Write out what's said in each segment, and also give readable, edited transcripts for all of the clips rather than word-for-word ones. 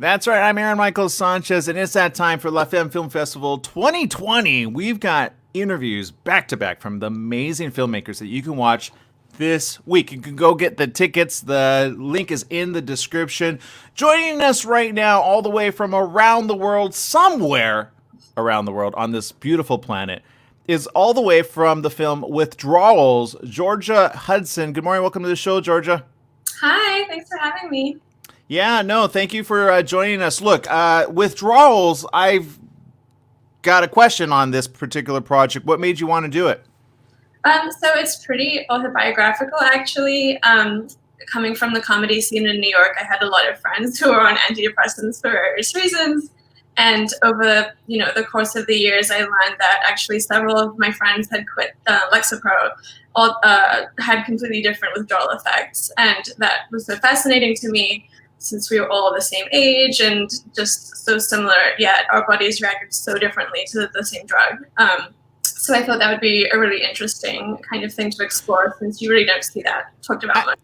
That's right. I'm Aaron Michael Sanchez, and it's that time for La Femme Film Festival 2020. We've got interviews back to back from the amazing filmmakers that you can watch this week. You can go get the tickets. The link is in the description. Joining us right now, all the way from around the world, somewhere around the world on this beautiful planet, is all the way from the film Withdrawals, Georgia Hudson. Good morning. Welcome to the show, Georgia. Hi. Thanks for having me. Yeah, no, thank you for joining us. Look, Withdrawals, I've got a question on this particular project. What made you want to do it? So it's pretty autobiographical, actually. Coming from the comedy scene in New York, I had a lot of friends who were on antidepressants for various reasons. And over, the course of the years, I learned that actually several of my friends had quit Lexapro, had completely different withdrawal effects. And that was so fascinating to me, since we were all the same age and just so similar, yet our bodies reacted so differently to the same drug. So I thought that would be a really interesting kind of thing to explore, since you really don't see that talked about much.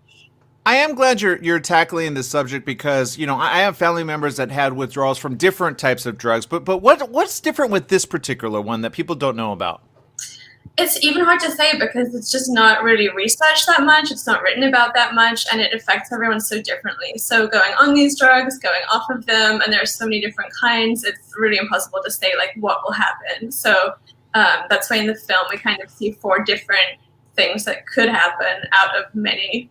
I am glad you're tackling this subject because, I have family members that had withdrawals from different types of drugs, but what's different with this particular one that people don't know about? It's even hard to say because it's just not really researched that much. It's not written about that much, and it affects everyone so differently. So going on these drugs, going off of them, and there are so many different kinds, it's really impossible to say what will happen. So that's why in the film we kind of see 4 different things that could happen out of many.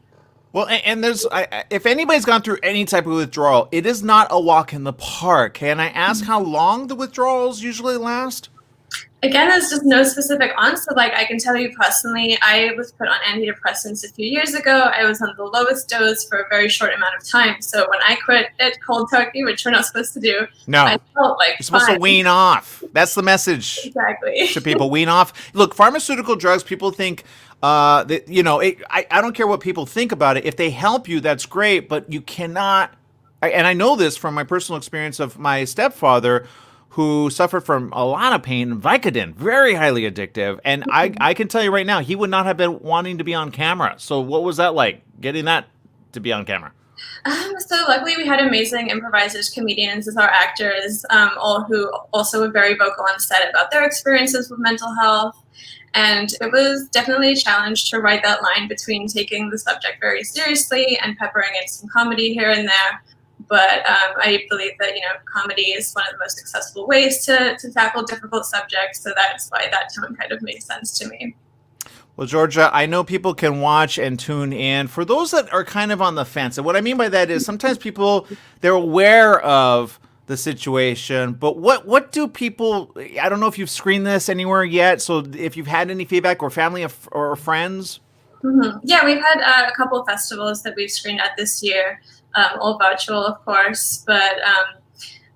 Well, and there's, if anybody's gone through any type of withdrawal, it is not a walk in the park. Can I ask how long the withdrawals usually last? Again, there's just no specific answer. I can tell you personally, I was put on antidepressants a few years ago. I was on the lowest dose for a very short amount of time. So when I quit it cold turkey, which we're not supposed to do, no, I felt you're supposed to wean off. That's the message. Exactly. To people, wean off. Look, pharmaceutical drugs, people think that, I don't care what people think about it. If they help you, that's great, but you cannot, and I know this from my personal experience of my stepfather, who suffered from a lot of pain, Vicodin, very highly addictive. And I can tell you right now, he would not have been wanting to be on camera. So what was that like, getting that to be on camera? So luckily we had amazing improvisers, comedians as our actors, all who also were very vocal on set about their experiences with mental health. And it was definitely a challenge to write that line between taking the subject very seriously and peppering in some comedy here and there. But I believe that, comedy is one of the most accessible ways to tackle difficult subjects. So that's why that tone kind of made sense to me. Well, Georgia, I know people can watch and tune in. For those that are kind of on the fence, and what I mean by that is sometimes people, they're aware of the situation, but what do people, I don't know if you've screened this anywhere yet, so if you've had any feedback or family or friends? Mm-hmm. Yeah, we've had a couple of festivals that we've screened at this year. All virtual, of course, but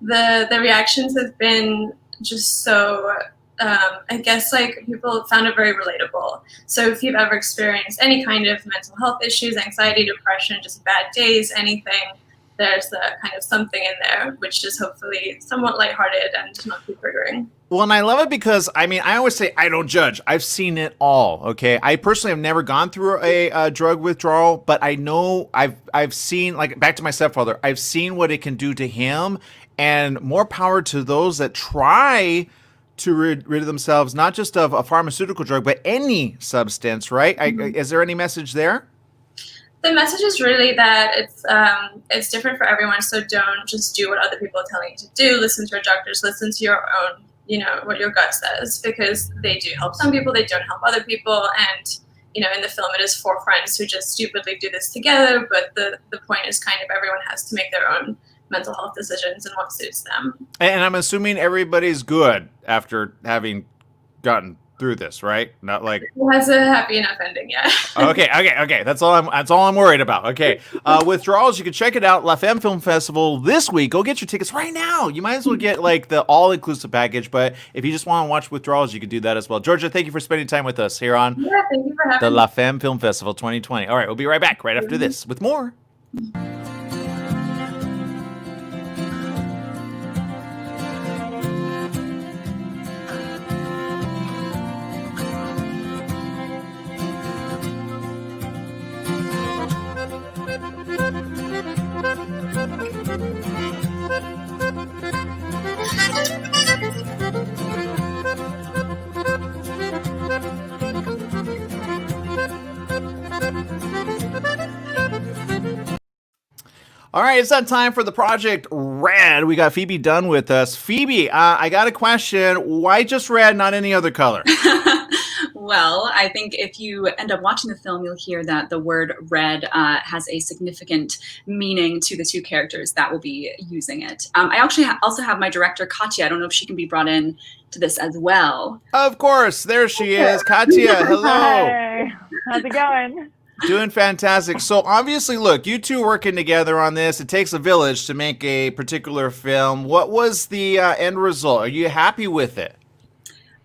the reactions have been just so, I guess, people found it very relatable. So if you've ever experienced any kind of mental health issues, anxiety, depression, just bad days, anything, there's kind of something in there, which is hopefully somewhat lighthearted and not too triggering. Well, and I love it because, I always say I don't judge. I've seen it all, okay? I personally have never gone through a drug withdrawal, but I know I've seen, back to my stepfather, I've seen what it can do to him, and more power to those that try to rid of themselves, not just of a pharmaceutical drug, but any substance, right? Mm-hmm. Is there any message there? The message is really that it's different for everyone, so don't just do what other people are telling you to do. Listen to your doctors, listen to your own, what your gut says, because they do help some people, they don't help other people. And, in the film, it is 4 friends who just stupidly do this together, but the point is kind of everyone has to make their own mental health decisions and what suits them. And I'm assuming everybody's good after having gotten through this, right? Not like it has a happy enough ending, yeah. Okay. That's all I'm worried about. Okay. Withdrawals, you can check it out. La Femme Film Festival this week. Go get your tickets right now. You might as well get the all-inclusive package, but if you just want to watch Withdrawals, you can do that as well. Georgia, thank you for spending time with us here on thank you for having the me. La Femme Film Festival 2020. All right, we'll be right back right after this with more. All right, it's that time for the Project Red. We got Phoebe Dunn with us. Phoebe, I got a question. Why just red, not any other color? Well, I think if you end up watching the film, you'll hear that the word red has a significant meaning to the two characters that will be using it. I actually also have my director, Katya. I don't know if she can be brought in to this as well. Of course, there she is. Katya, hello. Hi. How's it going? Doing fantastic. So obviously, look, you two working together on this. It takes a village to make a particular film. What was the end result? Are you happy with it?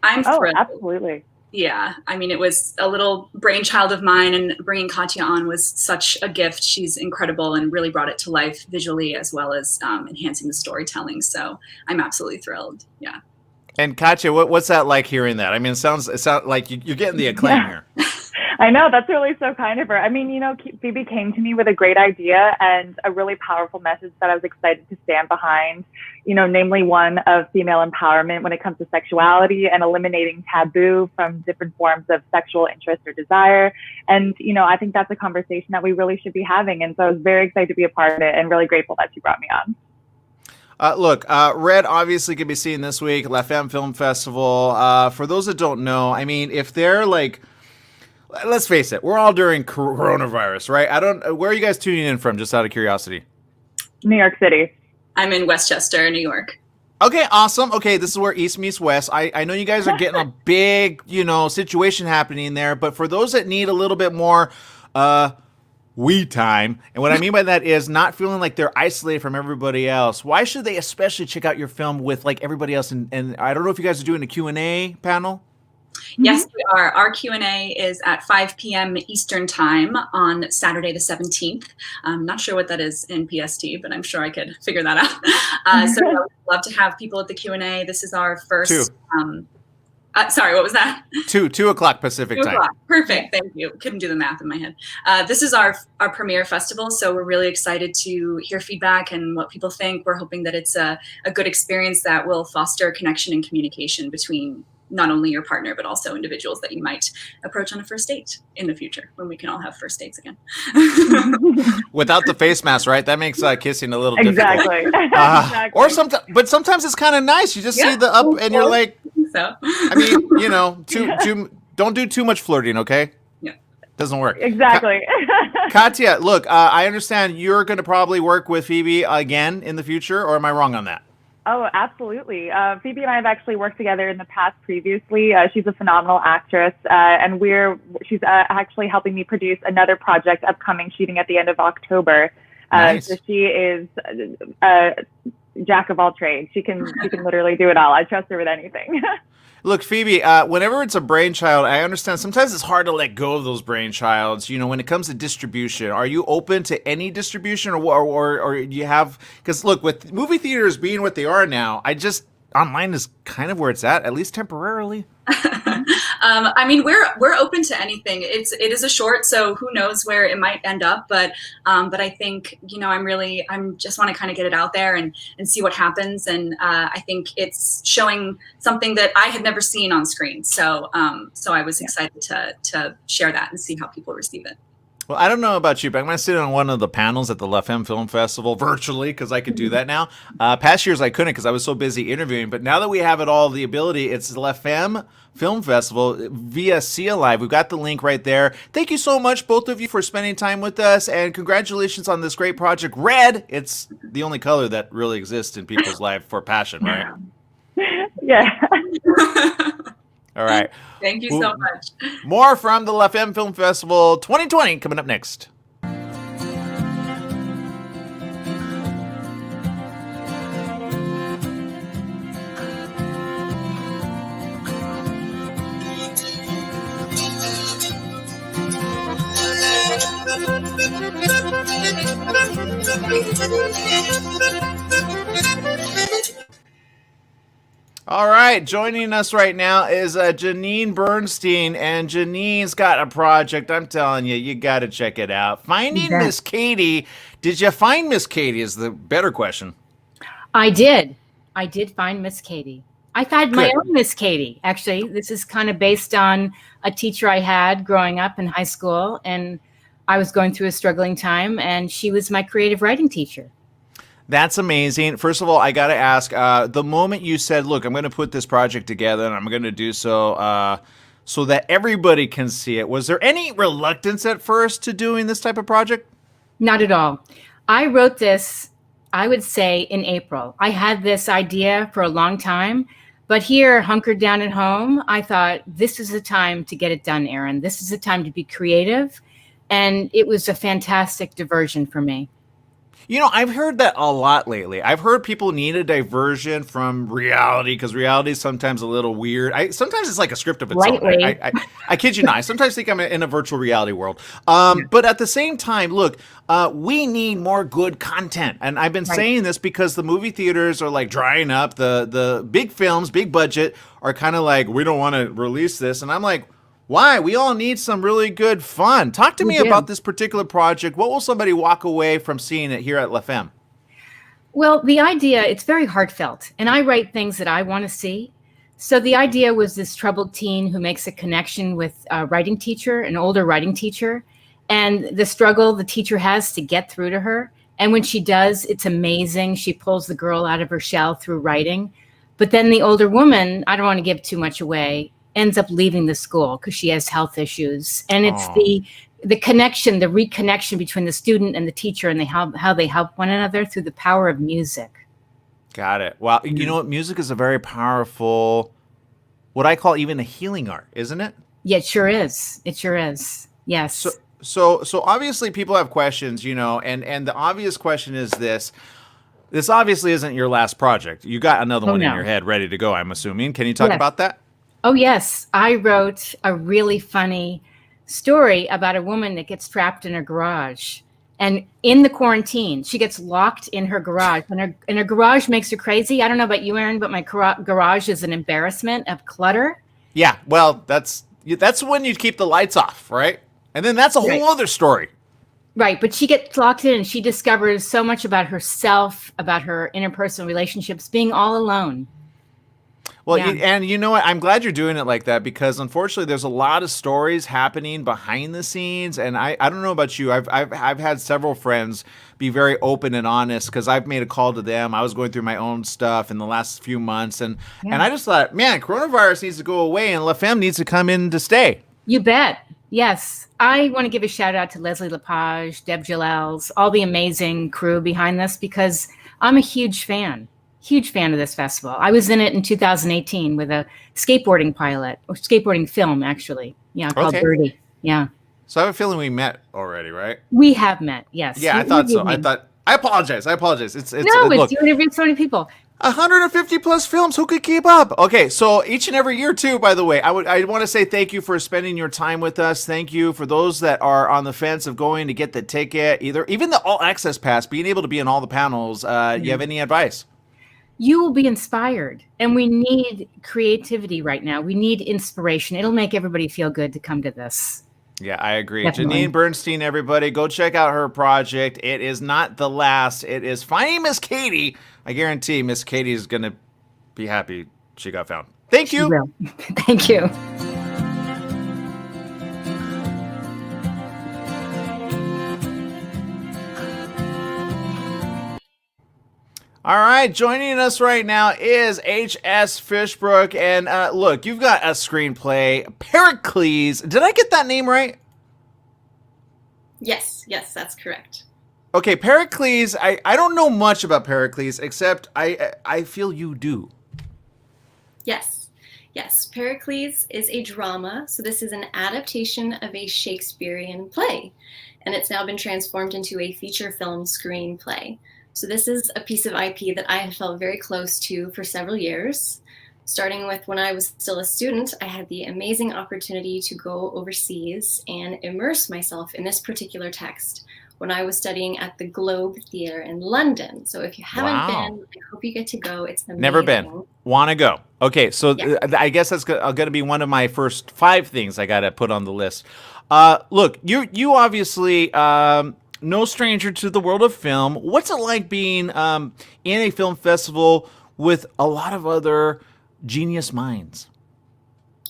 I'm thrilled. Absolutely. Yeah, I mean, it was a little brainchild of mine, and bringing Katya on was such a gift. She's incredible and really brought it to life visually as well as enhancing the storytelling. So I'm absolutely thrilled. Yeah. And Katya, what's that like hearing that? I mean, it sounds like you're getting the acclaim here. I know, that's really so kind of her. I mean, Phoebe came to me with a great idea and a really powerful message that I was excited to stand behind, namely one of female empowerment when it comes to sexuality and eliminating taboo from different forms of sexual interest or desire. And, I think that's a conversation that we really should be having. And so I was very excited to be a part of it and really grateful that she brought me on. Look, Red obviously can be seen this week, La Femme Film Festival. For those that don't know, I mean, if they're like, let's face it, we're all during coronavirus, right? Where are you guys tuning in from, just out of curiosity? New York City. I'm in Westchester, New York. Okay, awesome. Okay, this is where East meets West. I know you guys are getting a big, situation happening there, but for those that need a little bit more, we time, and what I mean by that is not feeling like they're isolated from everybody else. Why should they especially check out your film with like everybody else? And I don't know if you guys are doing a Q&A panel. Yes, we are. Our Q&A is at 5 p.m. Eastern Time on Saturday the 17th. I'm not sure what that is in PST, but I'm sure I could figure that out. So I would love to have people at the Q&A. This is our first... sorry, what was that? 2 o'clock Pacific time. Perfect. Thank you. Couldn't do the math in my head. This is our premiere festival, so we're really excited to hear feedback and what people think. We're hoping that it's a good experience that will foster connection and communication between not only your partner, but also individuals that you might approach on a first date in the future when we can all have first dates again. Without the face mask, right? That makes kissing a little exactly. difficult. Exactly. Or sometimes it's kind of nice. You just see the up and you're like, so. I mean, don't do too much flirting, okay? Yeah. Doesn't work. Exactly. Katya, look, I understand you're going to probably work with Phoebe again in the future, or am I wrong on that? Oh, absolutely. Phoebe and I have actually worked together in the past previously. She's a phenomenal actress, and she's actually helping me produce another project upcoming, shooting at the end of October. Nice. So she is a jack of all trades. She can literally do it all. I trust her with anything. Look, Phoebe, whenever it's a brainchild, I understand sometimes it's hard to let go of those brainchilds. When it comes to distribution, are you open to any distribution or you have, because look, with movie theaters being what they are now, online is kind of where it's at least temporarily. I mean, we're open to anything. It is a short, so who knows where it might end up. But I think I'm just want to kind of get it out there and see what happens. And I think it's showing something that I had never seen on screen. So I was excited to share that and see how people receive it. Well, I don't know about you, but I'm going to sit on one of the panels at the La Femme Film Festival virtually because I could do that now. Past years I couldn't because I was so busy interviewing. But now that we have the ability, it's La Femme Film Festival via See Alive. We've got the link right there. Thank you so much, both of you, for spending time with us. And congratulations on this great project. Red, it's the only color that really exists in people's life for passion, right? Yeah. All right. Thank you so much. More from the La Femme Film Festival 2020 coming up next. All right, joining us right now is Janine Bernstein, and Janine's got a project. I'm telling you, you got to check it out. Finding Miss Katie. Did you find Miss Katie is the better question. I did. I did find Miss Katie. I've had my Good. own Miss Katie. Actually, this is kind of based on a teacher I had growing up in high school, and I was going through a struggling time, and she was my creative writing teacher. That's amazing. First of all, I got to ask, the moment you said, look, I'm going to put this project together and I'm going to do so that everybody can see it, was there any reluctance at first to doing this type of project? Not at all. I wrote this, I would say, in April. I had this idea for a long time, but here, hunkered down at home, I thought, this is the time to get it done, Erin. This is the time to be creative. And it was a fantastic diversion for me. You know, I've heard that a lot lately. I've heard people need a diversion from reality because reality is sometimes a little weird. Sometimes it's like a script of its own. Lightly. I kid you not. I sometimes think I'm in a virtual reality world. But at the same time, look, we need more good content. And I've been saying this because the movie theaters are like drying up. The big films, big budget, are kind of like, we don't want to release this. And I'm like, why? We all need some really good fun. Talk to me about this particular project. What will somebody walk away from seeing it here at La Femme? Well, the idea, it's very heartfelt, and I write things that I want to see. So the idea was this troubled teen who makes a connection with a writing teacher, an older writing teacher, and the struggle the teacher has to get through to her. And when she does, it's amazing. She pulls the girl out of her shell through writing. But then the older woman, I don't want to give too much away, ends up leaving the school because she has health issues. And it's the connection, the reconnection between the student and the teacher, and how they help one another through the power of music. Got it. Well, you know what? Music is a very powerful, what I call even a healing art, isn't it? Yeah, it sure is. It sure is. Yes. So obviously people have questions, you know, and the obvious question is this. This obviously isn't your last project. You got another one in your head ready to go, I'm assuming. Can you talk about that? Oh, yes. I wrote a really funny story about a woman that gets trapped in her garage. And in the quarantine, she gets locked in her garage. And her garage makes her crazy. I don't know about you, Erin, but my garage is an embarrassment of clutter. Yeah, well, that's when you keep the lights off, right? And then that's a whole other story. Right, but she gets locked in and she discovers so much about herself, about her interpersonal relationships, being all alone. Well, and you know what? I'm glad you're doing it like that because unfortunately, there's a lot of stories happening behind the scenes, and I don't know about you. I've had several friends be very open and honest because I've made a call to them. I was going through my own stuff in the last few months, and I just thought, man, coronavirus needs to go away, and La Femme needs to come in to stay. You bet. Yes, I want to give a shout out to Leslie Lepage, Deb Gilels, all the amazing crew behind this because I'm a huge fan of this festival. I was in it in 2018 with a skateboarding pilot, or skateboarding film, actually. Yeah, called Birdie. Yeah. So I have a feeling we met already, right? We have met, yes. Yeah, I thought so. I apologize. It's you interviewed so many people. 150 plus films. Who could keep up? Okay, so each and every year too. By the way, I want to say thank you for spending your time with us. Thank you for those that are on the fence of going to get the ticket, even the all access pass, being able to be in all the panels. You have any advice? You will be inspired, and we need creativity right now. We need inspiration. It'll make everybody feel good to come to this. Yeah, I agree. Definitely. Janine Bernstein, everybody, go check out her project. It is not the last. It is Finding Miss Katie. I guarantee Miss Katie is going to be happy she got found. Thank you. She will. Thank you. All right, joining us right now is H.S. Fishbrook. And look, you've got a screenplay, Pericles. Did I get that name right? Yes, that's correct. Okay, Pericles, I don't know much about Pericles, except I feel you do. Yes. Pericles is a drama, so this is an adaptation of a Shakespearean play, and it's now been transformed into a feature film screenplay. So this is a piece of IP that I have felt very close to for several years. Starting with when I was still a student, I had the amazing opportunity to go overseas and immerse myself in this particular text when I was studying at the Globe Theatre in London. So if you haven't been, I hope you get to go. It's amazing. Never been. Want to go. Okay, so I guess that's going to be one of my first 5 things I got to put on the list. Look, you obviously no stranger to the world of film. What's it like being in a film festival with a lot of other genius minds?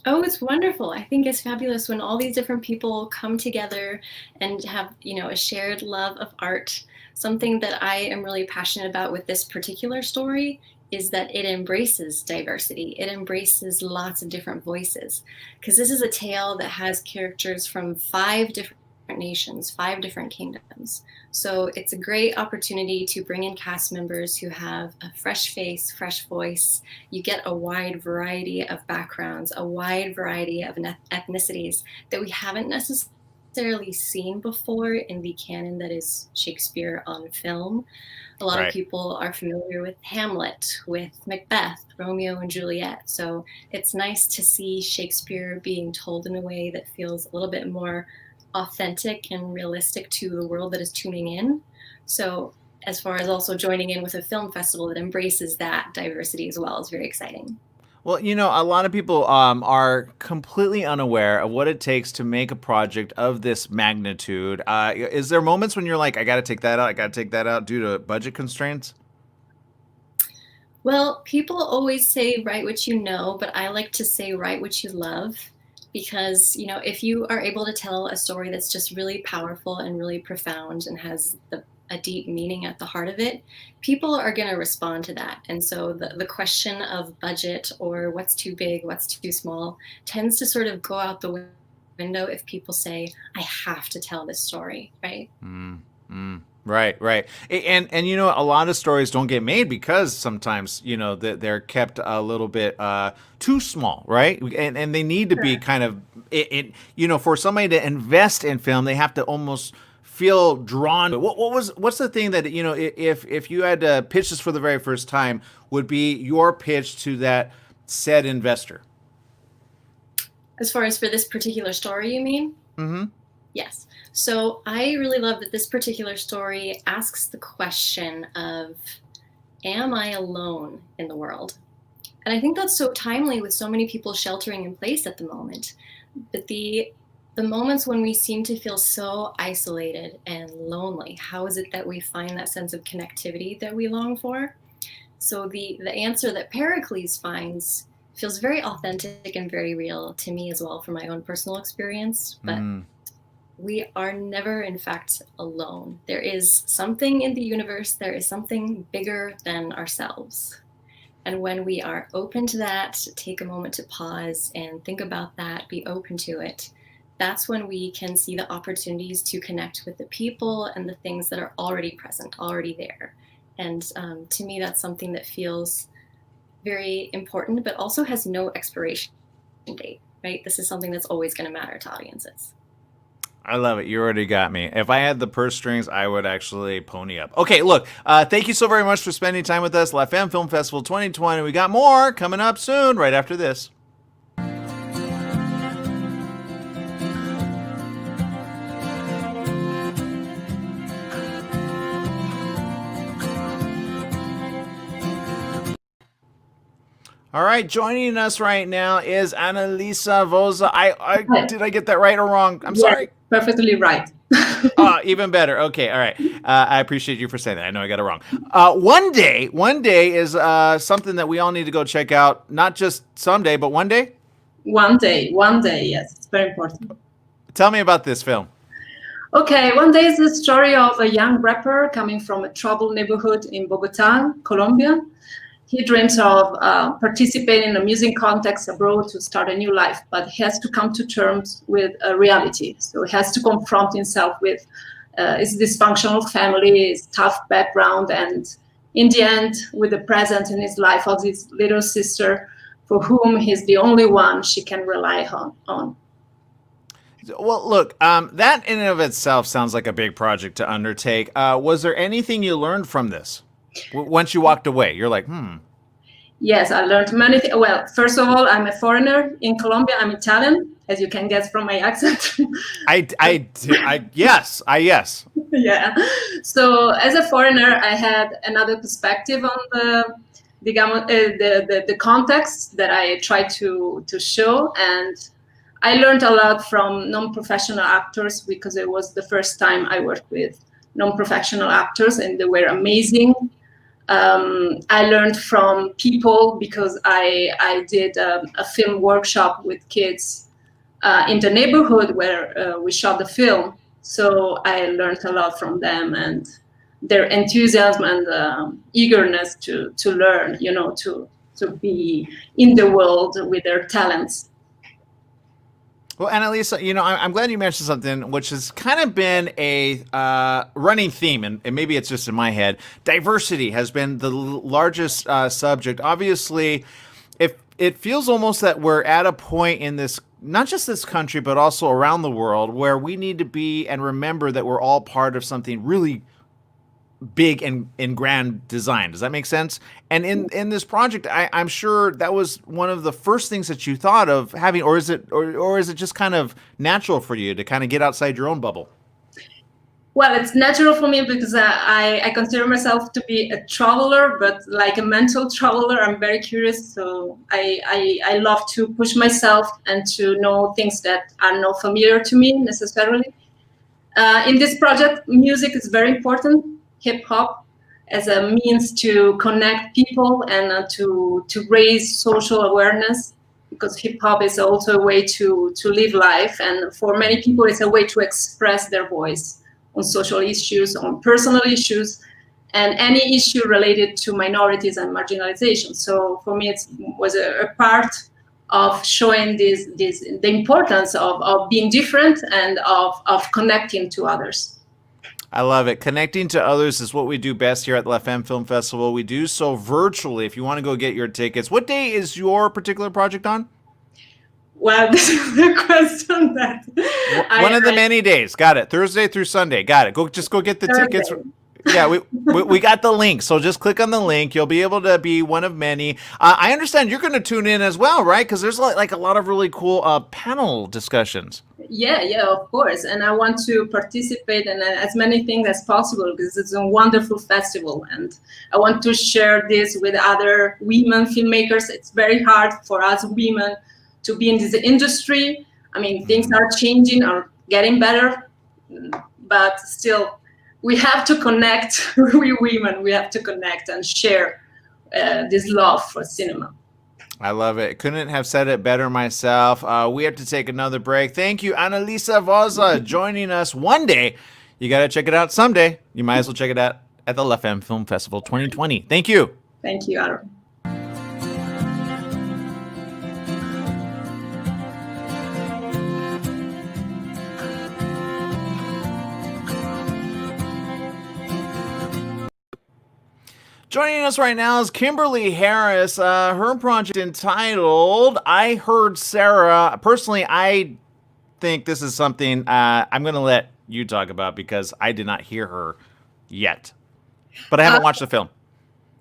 Oh, it's wonderful. I think it's fabulous when all these different people come together and have, a shared love of art. Something that I am really passionate about with this particular story is that it embraces diversity. It embraces lots of different voices. Because this is a tale that has characters from 5 different nations, 5 different kingdoms. So it's a great opportunity to bring in cast members who have a fresh face, fresh voice. You get a wide variety of backgrounds, a wide variety of ethnicities that we haven't necessarily seen before in the canon that is Shakespeare on film. A lot of people are familiar with Hamlet, with Macbeth, Romeo and Juliet. So it's nice to see Shakespeare being told in a way that feels a little bit more authentic and realistic to the world that is tuning in. So as far as also joining in with a film festival that embraces that diversity as well is very exciting. Well, a lot of people are completely unaware of what it takes to make a project of this magnitude. Is there moments when you're like, I got to take that out, I got to take that out due to budget constraints? Well, people always say write what you know, but I like to say write what you love. Because, if you are able to tell a story that's just really powerful and really profound and has a deep meaning at the heart of it, people are going to respond to that. And so the question of budget or what's too big, what's too small tends to sort of go out the window if people say, I have to tell this story, right? Right. And a lot of stories don't get made because sometimes, they're kept a little bit too small, right? And they need to be kind of, for somebody to invest in film, they have to almost feel drawn. What's the thing that, if you had to pitch this for the very first time, would be your pitch to that said investor? As far as for this particular story, you mean? Mm-hmm. Yes. So I really love that this particular story asks the question of, am I alone in the world? And I think that's so timely with so many people sheltering in place at the moment. But the moments when we seem to feel so isolated and lonely, how is it that we find that sense of connectivity that we long for? So the answer that Pericles finds feels very authentic and very real to me as well from my own personal experience. But we are never, in fact, alone. There is something in the universe, there is something bigger than ourselves. And when we are open to that, take a moment to pause and think about that, be open to it, that's when we can see the opportunities to connect with the people and the things that are already present, already there. And to me, that's something that feels very important, but also has no expiration date, right? This is something that's always going to matter to audiences. I love it. You already got me. If I had the purse strings, I would actually pony up. Okay, look, thank you so very much for spending time with us. La Femme Film Festival 2020. We got more coming up soon, right after this. All right, joining us right now is Annalisa Voza. Did I get that right or wrong? I'm sorry. Perfectly right. Even better. Okay, all right. I appreciate you for saying that. I know I got it wrong. One day is something that we all need to go check out. Not just someday, but one day. One day. Yes, it's very important. Tell me about this film. Okay, One Day is the story of a young rapper coming from a troubled neighborhood in Bogota, Colombia. He dreams of participating in a music contest abroad to start a new life, but he has to come to terms with a reality. So he has to confront himself with his dysfunctional family, his tough background, and in the end, with the present in his life of his little sister, for whom he's the only one she can rely on. Well, look, that in and of itself sounds like a big project to undertake. Was there anything you learned from this? Once you walked away, you're like, Yes, I learned many things. Well, first of all, I'm a foreigner in Colombia. I'm Italian, as you can guess from my accent. Yes. Yeah. So as a foreigner, I had another perspective on the context that I tried to show, and I learned a lot from non-professional actors because it was the first time I worked with non-professional actors, and they were amazing. I learned from people because I did a film workshop with kids in the neighborhood where we shot the film. So I learned a lot from them and their enthusiasm and eagerness to learn, to be in the world with their talents. Well, Annalisa, I'm glad you mentioned something which has kind of been a running theme, and maybe it's just in my head. Diversity has been the largest subject. Obviously, it feels almost that we're at a point in this, not just this country, but also around the world, where we need to be and remember that we're all part of something really big and grand design. Does that make sense? And in this project, I'm sure that was one of the first things that you thought of having, or is it just kind of natural for you to kind of get outside your own bubble? Well, it's natural for me because I consider myself to be a traveler, but like a mental traveler. I'm very curious, so I love to push myself and to know things that are not familiar to me necessarily. In this project, music is very important. Hip hop as a means to connect people and to raise social awareness, because hip hop is also a way to live life, and for many people, it's a way to express their voice on social issues, on personal issues, and any issue related to minorities and marginalization. So for me, it was a part of showing the importance of being different and of connecting to others. I love it. Connecting to others is what we do best here at the La Femme Film Festival. We do so virtually. If you want to go get your tickets, what day is your particular project on? Well, this is the question that one of the many days. Got it. Thursday through Sunday. Got it. Go get the tickets. Yeah, we got the link. So just click on the link. You'll be able to be one of many. I understand you're going to tune in as well, right? Because there's like a lot of really cool panel discussions. Yeah, of course. And I want to participate in as many things as possible because it's a wonderful festival. And I want to share this with other women filmmakers. It's very hard for us women to be in this industry. I mean, things are changing or getting better, but still, we have to connect. We women, we have to connect and share this love for cinema. I love it. Couldn't have said it better myself. We have to take another break. Thank you, Annalisa Vaza, joining us one day. You got to check it out someday. You might as well check it out at the La Femme Film Festival 2020. Thank you. Thank you, Aaron. Joining us right now is Kimberly Harris. Her project entitled I Heard Sarah. Personally, I think this is something I'm going to let you talk about because I did not hear her yet. But I haven't watched the film.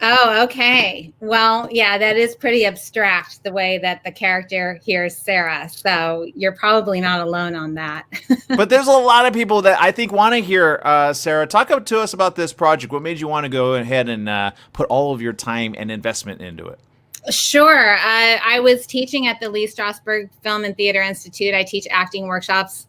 Oh, okay. Well, yeah, that is pretty abstract, the way that the character hears Sarah. So you're probably not alone on that. But there's a lot of people that I think want to hear Sarah. Talk up to us about this project. What made you want to go ahead and put all of your time and investment into it? Sure. I was teaching at the Lee Strasberg Film and Theater Institute. I teach acting workshops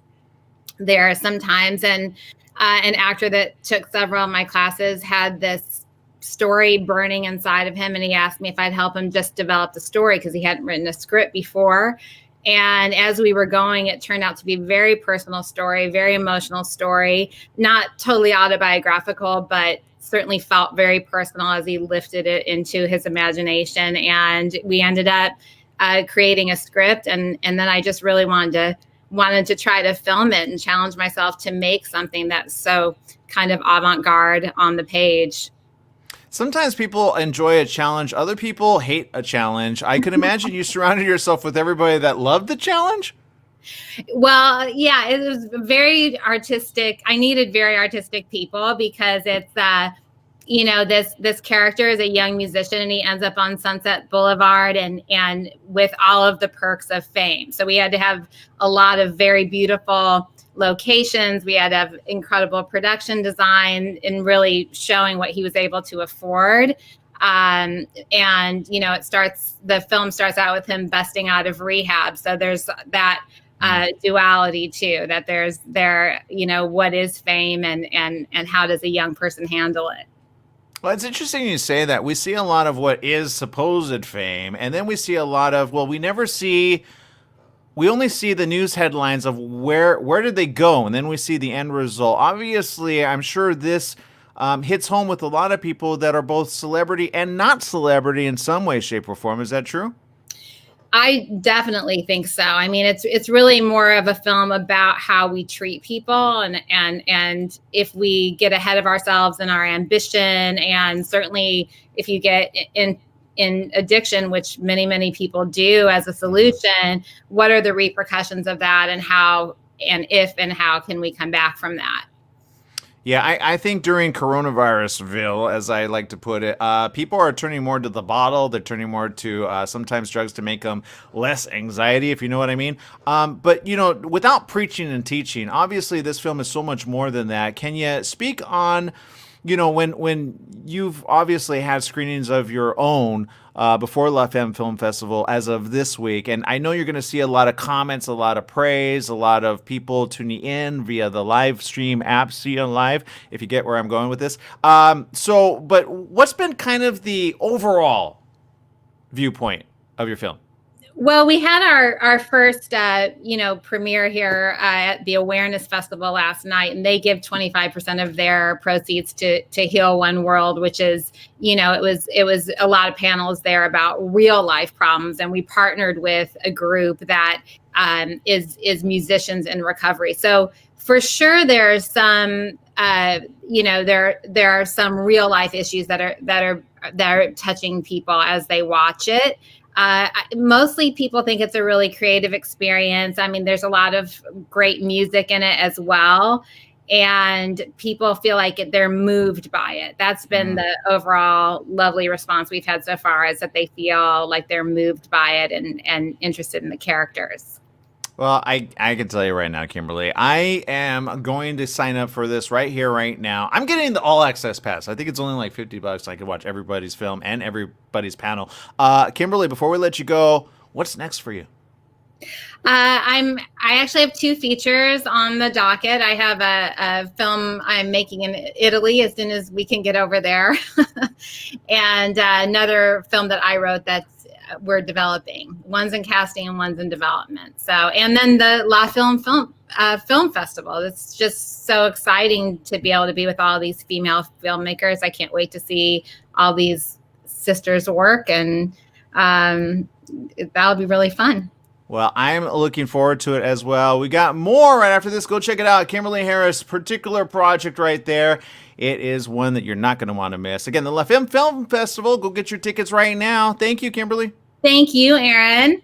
there sometimes. And an actor that took several of my classes had this story burning inside of him, and he asked me if I'd help him just develop the story because he hadn't written a script before. And as we were going, it turned out to be a very personal story, very emotional story, not totally autobiographical, but certainly felt very personal as he lifted it into his imagination. And we ended up creating a script, and then I just really wanted to try to film it and challenge myself to make something that's so kind of avant-garde on the page. Sometimes people enjoy a challenge. Other people hate a challenge. I could imagine you surrounded yourself with everybody that loved the challenge. Well, yeah, it was very artistic. I needed very artistic people because it's, this character is a young musician and he ends up on Sunset Boulevard and with all of the perks of fame. So we had to have a lot of very beautiful locations. We had to have incredible production design and really showing what he was able to afford. The film starts out with him busting out of rehab. So there's that duality too, that what is fame and how does a young person handle it. Well, it's interesting you say that. We see a lot of what is supposed fame, and then we see a lot of, well, we only see the news headlines of where did they go, and then we see the end result. Obviously, I'm sure this hits home with a lot of people that are both celebrity and not celebrity in some way, shape, or form. Is that true? I definitely think so. I mean, it's really more of a film about how we treat people, and if we get ahead of ourselves in our ambition, and certainly if you get in addiction, which many people do as a solution, what are the repercussions of that, and how and if and how can we come back from that? Yeah, I think during coronavirusville, as I like to put it, people are turning more to the bottle. They're turning more to sometimes drugs to make them less anxiety, if you know what I mean. But, without preaching and teaching, obviously this film is so much more than that. Can you speak on, when you've obviously had screenings of your own before La Femme Film Festival as of this week, and I know you're going to see a lot of comments, a lot of praise, a lot of people tuning in via the live stream app, See On Live, if you get where I'm going with this. But what's been kind of the overall viewpoint of your film? Well, we had our first, premiere here at the Awareness Festival last night, and they give 25% of their proceeds to Heal One World, which is, it was a lot of panels there about real life problems, and we partnered with a group that is musicians in recovery. So for sure, there's some, there are some real life issues that are touching people as they watch it. Mostly people think it's a really creative experience. I mean, there's a lot of great music in it as well. And people feel like they're moved by it. That's been the overall lovely response we've had so far, is that they feel like they're moved by it and interested in the characters. Well, I can tell you right now, Kimberly, I am going to sign up for this right here, right now. I'm getting the all access pass. I think it's only like $50. I can watch everybody's film and everybody's panel. Kimberly, before we let you go, what's next for you? I actually have 2 features on the docket. I have a film I'm making in Italy as soon as we can get over there, and another film that I wrote that's we're developing. One's in casting and one's in development. So, and then the La Film Festival. It's just so exciting to be able to be with all these female filmmakers. I can't wait to see all these sisters work, and that'll be really fun. Well, I'm looking forward to it as well. We got more right after this. Go check it out. Kimberly Harris' particular project right there. It is one that you're not going to want to miss. Again, the La Femme Film Festival. Go get your tickets right now. Thank you, Kimberly. Thank you, Aaron.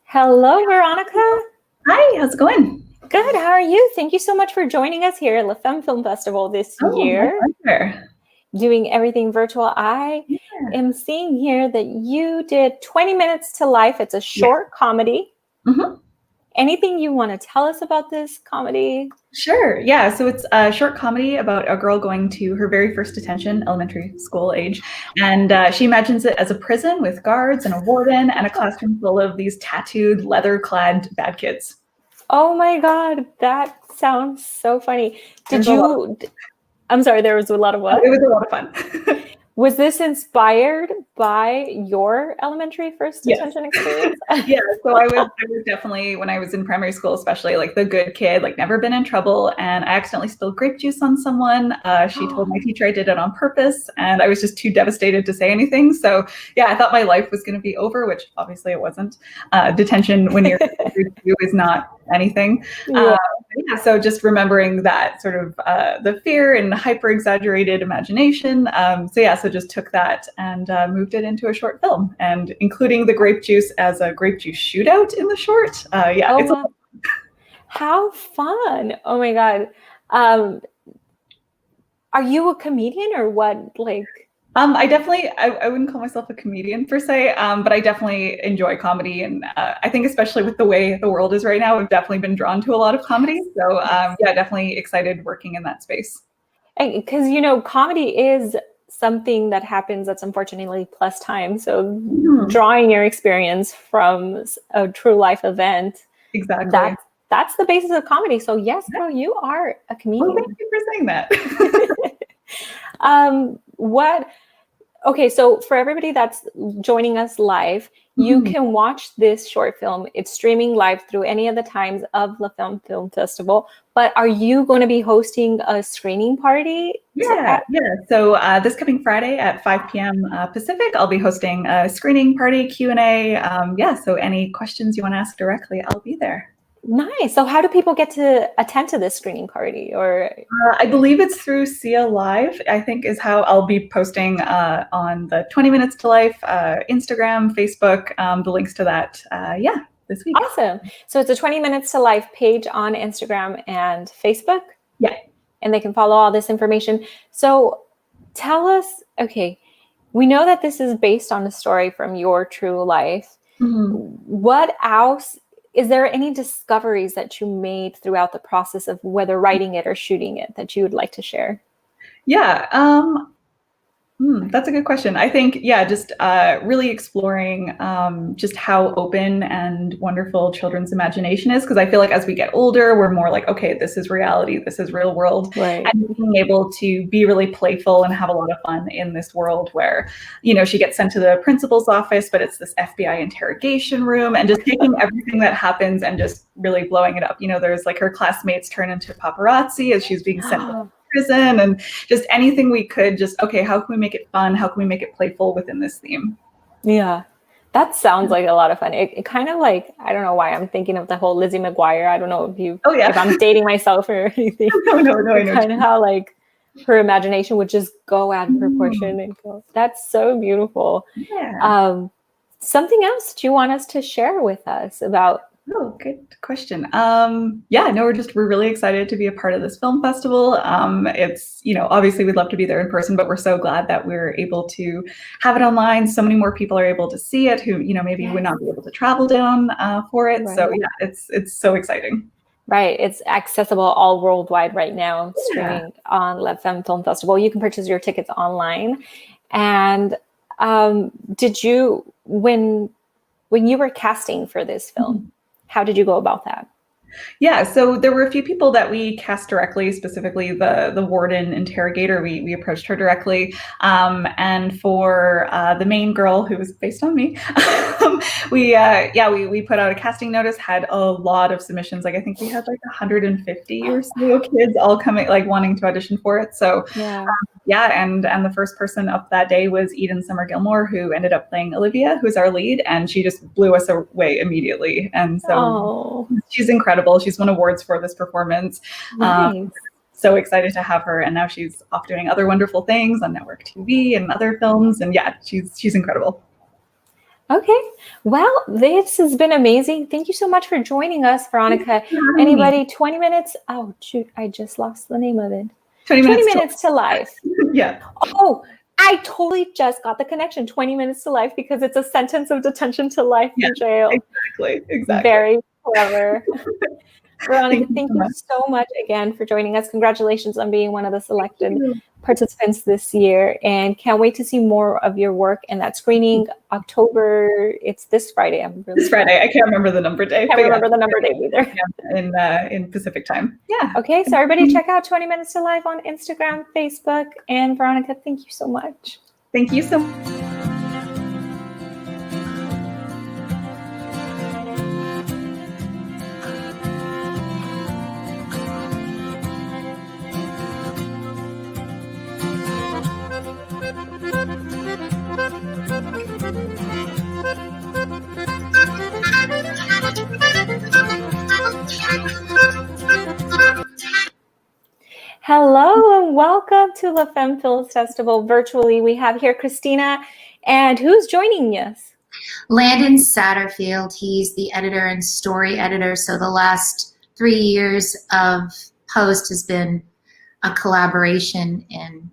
Hello, Veronica. Hi, how's it going? Good. How are you? Thank you so much for joining us here at La Femme Film Festival this year. My pleasure. Doing everything virtual. I am seeing here that you did 20 Minutes to Life. It's a short comedy. Mm-hmm. Anything you want to tell us about this comedy? Sure. Yeah. So it's a short comedy about a girl going to her very first detention, elementary school age. And she imagines it as a prison with guards and a warden and a classroom full of these tattooed, leather-clad bad kids. Oh my God. That sounds so funny. I'm sorry, there was a lot of what? It was a lot of fun. Was this inspired by your elementary first detention experience? Yeah, so I was definitely, when I was in primary school, especially like the good kid, like never been in trouble. And I accidentally spilled grape juice on someone. She told my teacher I did it on purpose, and I was just too devastated to say anything. So yeah, I thought my life was going to be over, which obviously it wasn't. Detention when you're is not anything. Yeah, so just remembering that sort of the fear and hyper exaggerated imagination. So just took that and moved it into a short film, and including the grape juice as a grape juice shootout in the short. Wow. How fun. Oh my God. Are you a comedian or what? Like, I wouldn't call myself a comedian per se, but I definitely enjoy comedy. And I think especially with the way the world is right now, I've definitely been drawn to a lot of comedy. So definitely excited working in that space. Because, comedy is something that happens that's unfortunately plus time. So drawing your experience from a true life event, exactly. That's the basis of comedy. So yes, girl, you are a comedian. Well, thank you for saying that. Okay, so for everybody that's joining us live, you can watch this short film. It's streaming live through any of the times of the Film Festival. But are you going to be hosting a screening party? Yeah. So this coming Friday at 5 p.m. Pacific, I'll be hosting a screening party Q&A. So any questions you want to ask directly, I'll be there. Nice. So how do people get to attend to this screening party? Or I believe it's through SIA Live, I think is how I'll be posting on the 20 Minutes to Life, Instagram, Facebook, the links to that, this week. Awesome. So it's a 20 Minutes to Life page on Instagram and Facebook? Yeah. And they can follow all this information. So tell us, okay, we know that this is based on a story from your true life. What else? Is there any discoveries that you made throughout the process of whether writing it or shooting it that you would like to share? Yeah, that's a good question. I think, just really exploring just how open and wonderful children's imagination is. Because I feel like as we get older, we're more like, okay, this is reality, this is real world. Right. And being able to be really playful and have a lot of fun in this world where, she gets sent to the principal's office, but it's this FBI interrogation room, and just taking everything that happens and just really blowing it up. There's like her classmates turn into paparazzi as she's being sent to prison, and just anything we could how can we make it fun? How can we make it playful within this theme? Yeah, that sounds like a lot of fun. It kind of like, I don't know why I'm thinking of the whole Lizzie McGuire. I don't know if I'm dating myself or anything. No, I know. Kind of how like her imagination would just go out of proportion and go. That's so beautiful. Yeah. Something else that you want us to share with us about? Oh, good question. We're really excited to be a part of this film festival. It's, obviously we'd love to be there in person, but we're so glad that we're able to have it online. So many more people are able to see it who, maybe would not be able to travel down for it. Right. So it's so exciting. Right. It's accessible all worldwide right now, streaming on La Femme Film Festival. You can purchase your tickets online. And did you, when you were casting for this film, how did you go about that? Yeah, so there were a few people that we cast directly, specifically the warden interrogator. We approached her directly. And for the main girl who was based on me, we put out a casting notice, had a lot of submissions. Like I think we had like 150 or so kids all coming, like wanting to audition for it. So and the first person up that day was Eden Summer Gilmore, who ended up playing Olivia, who's our lead, and she just blew us away immediately. And so she's incredible. She's won awards for this performance. Nice. So excited to have her, and now she's off doing other wonderful things on network TV and other films, and she's incredible. Okay, well, this has been amazing. Thank you so much for joining us, Veronica. Anybody, 20 minutes? Oh, shoot, I just lost the name of it. 20 minutes to life. Yeah. Oh, I totally just got the connection. 20 minutes to life, because it's a sentence of detention to life in jail. Exactly. Very clever. Veronica, thank you so much again for joining us. Congratulations on being one of the selected participants this year, and can't wait to see more of your work in that screening. October, it's this Friday. This Friday. I can't remember the number day. I can't remember the number day either. In Pacific time. Yeah. Okay, so everybody check out 20 Minutes to Life on Instagram, Facebook, and Veronica, thank you so much. Thank you so much. Hello and welcome to La Femme Film Festival virtually. We have here Christina, and who's joining us? Landon Satterfield. He's the editor and story editor. So the last 3 years of Post has been a collaboration, and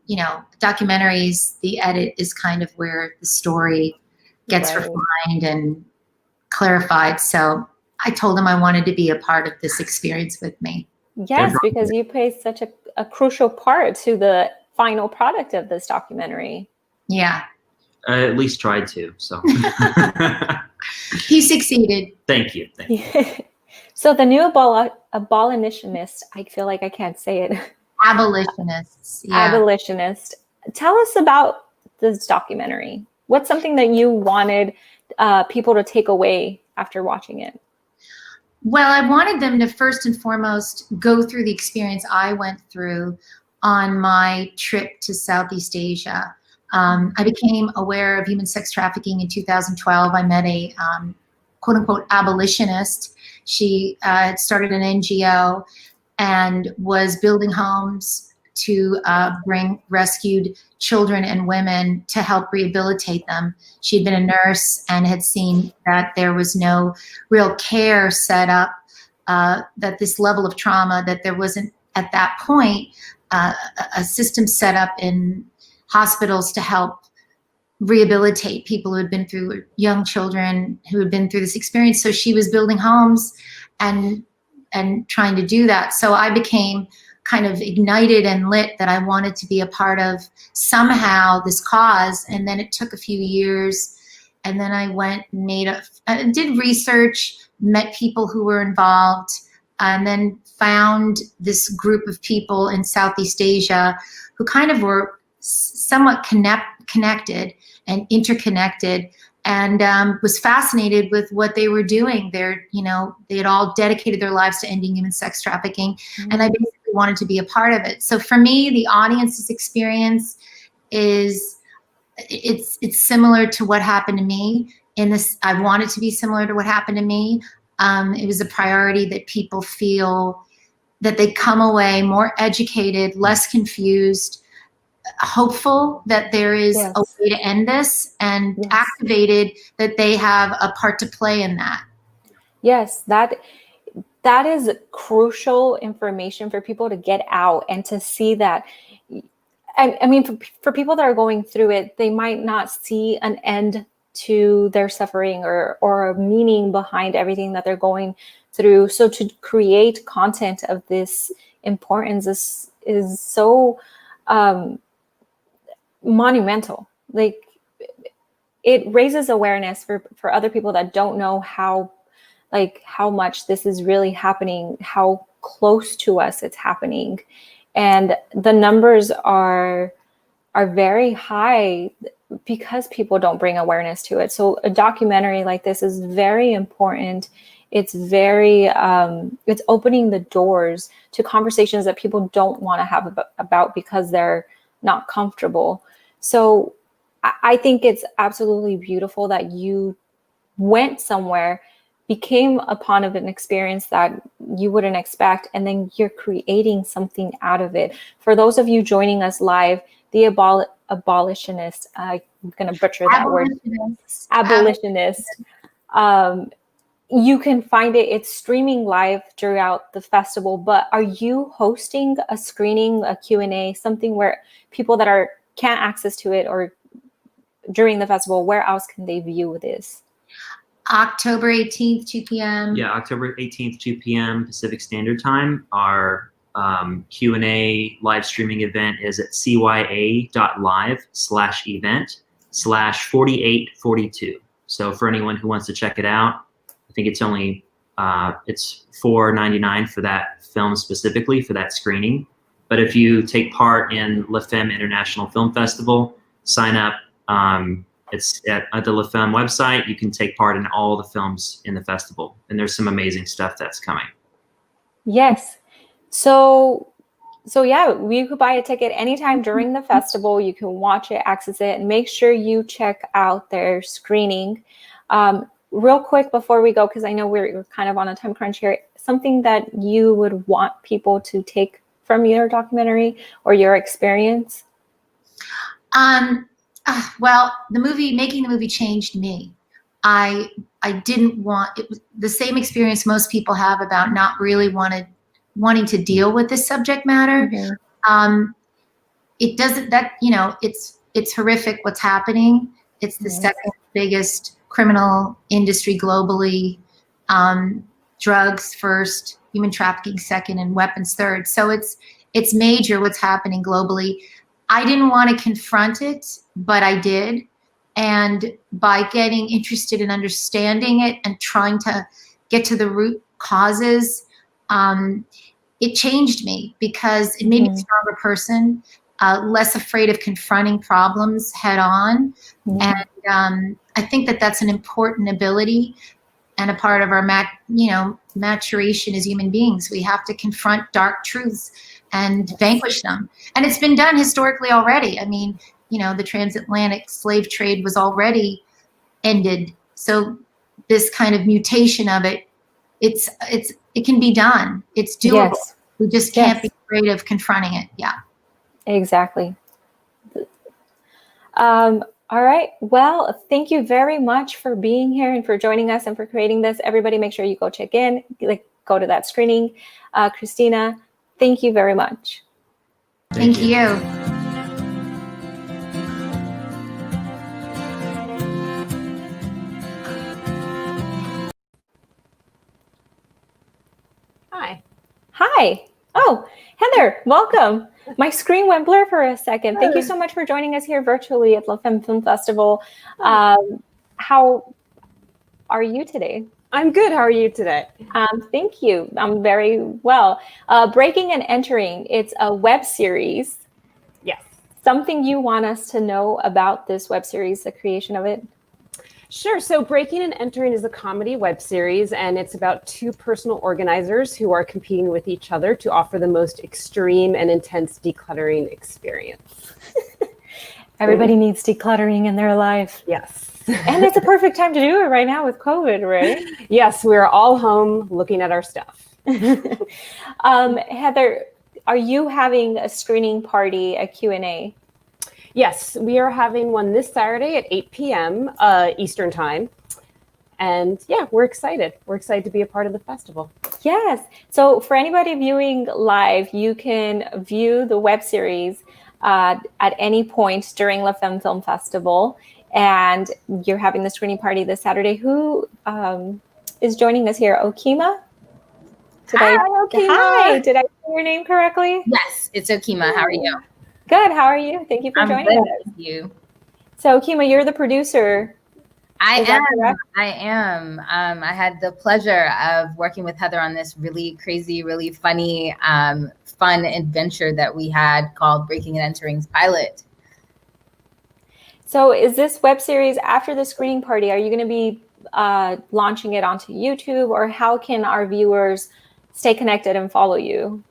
documentaries, the edit is kind of where the story gets refined and clarified. So I told him I wanted to be a part of this experience with me. Yes, because you play such a crucial part to the final product of this documentary. Yeah. I at least tried to, so. He succeeded. Thank you. So the new abolitionist, I feel like I can't say it. Abolitionists. Yeah. Abolitionist. Tell us about this documentary. What's something that you wanted people to take away after watching it? Well, I wanted them to first and foremost go through the experience I went through on my trip to Southeast Asia. I became aware of human sex trafficking in 2012. I met a quote unquote abolitionist. She had started an NGO and was building homes to bring rescued children and women to help rehabilitate them. She had been a nurse and had seen that there was no real care set up, that this level of trauma, that there wasn't at that point a system set up in hospitals to help rehabilitate people who had been through, young children who had been through this experience. So she was building homes and trying to do that. So I became kind of ignited and lit that I wanted to be a part of somehow this cause. And then it took a few years, and then I went and did research, met people who were involved, and then found this group of people in Southeast Asia who kind of were somewhat connected and interconnected, and was fascinated with what they were doing. They had all dedicated their lives to ending human sex trafficking, and I basically wanted to be a part of it. So for me, the audience's experience it's similar to what happened to me. I wanted to be similar to what happened to me. It was a priority that people feel that they come away more educated, less confused, hopeful that there is a way to end this, and activated that they have a part to play in that. Yes, that is crucial information for people to get out and to see that. I mean, for people that are going through it, they might not see an end to their suffering or a meaning behind everything that they're going through. So to create content of this importance is so monumental. Like, it raises awareness for other people that don't know how much this is really happening, how close to us it's happening. And the numbers are very high because people don't bring awareness to it. So a documentary like this is very important. It's very, it's opening the doors to conversations that people don't want to have about because they're not comfortable. So I think it's absolutely beautiful that you went somewhere, became a part of an experience that you wouldn't expect, and then you're creating something out of it. For those of you joining us live, the abolitionist, I'm going to butcher that word, abolitionist. You can find it. It's streaming live throughout the festival, but are you hosting a screening, a Q&A, something where people that can't access to it or during the festival, where else can they view this? October 18th, 2 p.m. Yeah, October 18th, 2 p.m. Pacific Standard Time. Our Q&A live streaming event is at cya.live/event/4842. So for anyone who wants to check it out, I think it's only it's $4.99 for that film specifically, for that screening. But if you take part in La Femme International Film Festival, sign up It's at the La Femme website. You can take part in all the films in the festival, and there's some amazing stuff that's coming. Yes. So yeah, you could buy a ticket anytime during the festival. You can watch it, access it, and make sure you check out their screening. Real quick before we go, because I know we're kind of on a time crunch here, something that you would want people to take from your documentary or your experience? Well, making the movie changed me. I didn't want it was the same experience most people have about not really wanting to deal with this subject matter. Mm-hmm. It doesn't it's horrific what's happening. It's the second biggest criminal industry globally. Drugs first, human trafficking second, and weapons third. So it's major what's happening globally. I didn't want to confront it, but I did. And by getting interested in understanding it and trying to get to the root causes, it changed me because it made me a stronger person, less afraid of confronting problems head on. And I think that that's an important ability and a part of our maturation as human beings. We have to confront dark truths and vanquish them. And it's been done historically already. I mean, the transatlantic slave trade was already ended. So this kind of mutation of it, it can be done. It's doable. Yes. We just can't be afraid of confronting it. Yeah. Exactly. All right. Well, thank you very much for being here and for joining us and for creating this. Everybody, make sure you go check in, go to that screening. Christina, thank you very much. Thank you. Hi. Oh, Heather, welcome. My screen went blur for a second. Thank you so much for joining us here virtually at La Femme Film Festival. How are you today? I'm good. How are you today? Thank you. I'm very well. Breaking and Entering, it's a web series. Yes. Something you want us to know about this web series, the creation of it? Sure. So Breaking and Entering is a comedy web series, and it's about two personal organizers who are competing with each other to offer the most extreme and intense decluttering experience. Everybody needs decluttering in their life. Yes. And it's a perfect time to do it right now with COVID, right? Yes, we're all home looking at our stuff. Heather, are you having a screening party, a Q&A? Yes, we are having one this Saturday at 8 p.m. Eastern Time. And yeah, we're excited. We're excited to be a part of the festival. Yes. So for anybody viewing live, you can view the web series at any point during La Femme Film Festival. And you're having the screening party this Saturday. Who is joining us here? Okima? Hi, Okima. Hi, did I say your name correctly? Yes, it's Okima. How are you? Good. How are you? Thank you for joining us. Thank you. So, Okima, you're the producer. I am. I had the pleasure of working with Heather on this really crazy, really funny, fun adventure that we had called Breaking and Entering's pilot. So is this web series after the screening party, are you going to be launching it onto YouTube, or how can our viewers stay connected and follow you?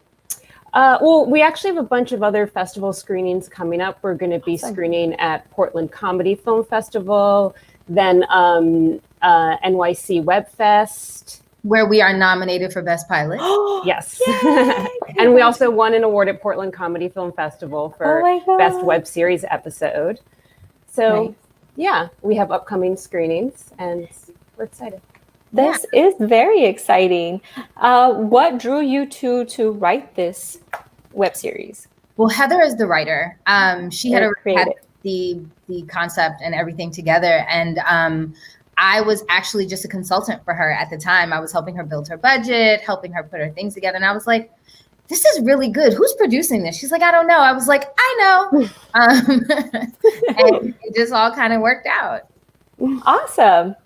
Well, we actually have a bunch of other festival screenings coming up. We're going to be screening at Portland Comedy Film Festival, then NYC Web Fest. Where we are nominated for Best Pilot. Yes. And we also won an award at Portland Comedy Film Festival for Best Web Series Episode. So, yeah, we have upcoming screenings, and we're excited. This is very exciting. What drew you to write this web series? Well, Heather is the writer. She had the concept and everything together, and I was actually just a consultant for her at the time. I was helping her build her budget, helping her put her things together, and I was like, this is really good. Who's producing this? She's like, I don't know. I was like, I know. And it just all kind of worked out. Awesome.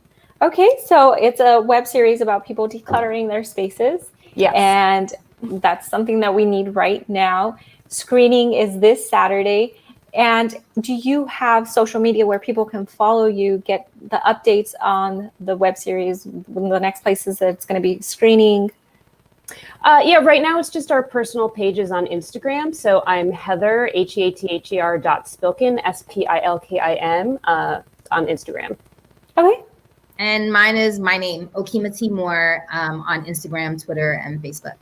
Okay, so it's a web series about people decluttering their spaces. Yes. And that's something that we need right now. Screening is this Saturday. And do you have social media where people can follow you, get the updates on the web series, the next places that it's going to be screening? Yeah, right now it's just our personal pages on Instagram. So I'm Heather, HEATHER.Spilkin, SPILKIM, on Instagram. Okay. And mine is my name, Okima Timor, on Instagram, Twitter, and Facebook.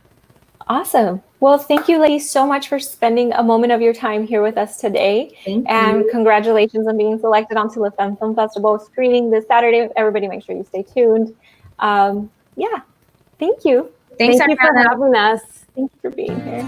Awesome. Well, thank you, ladies, so much for spending a moment of your time here with us today. And congratulations on being selected onto the Femme Film Festival screening this Saturday. Everybody make sure you stay tuned. Yeah, thank you. Thanks Thank you for having us. Thank you for being here.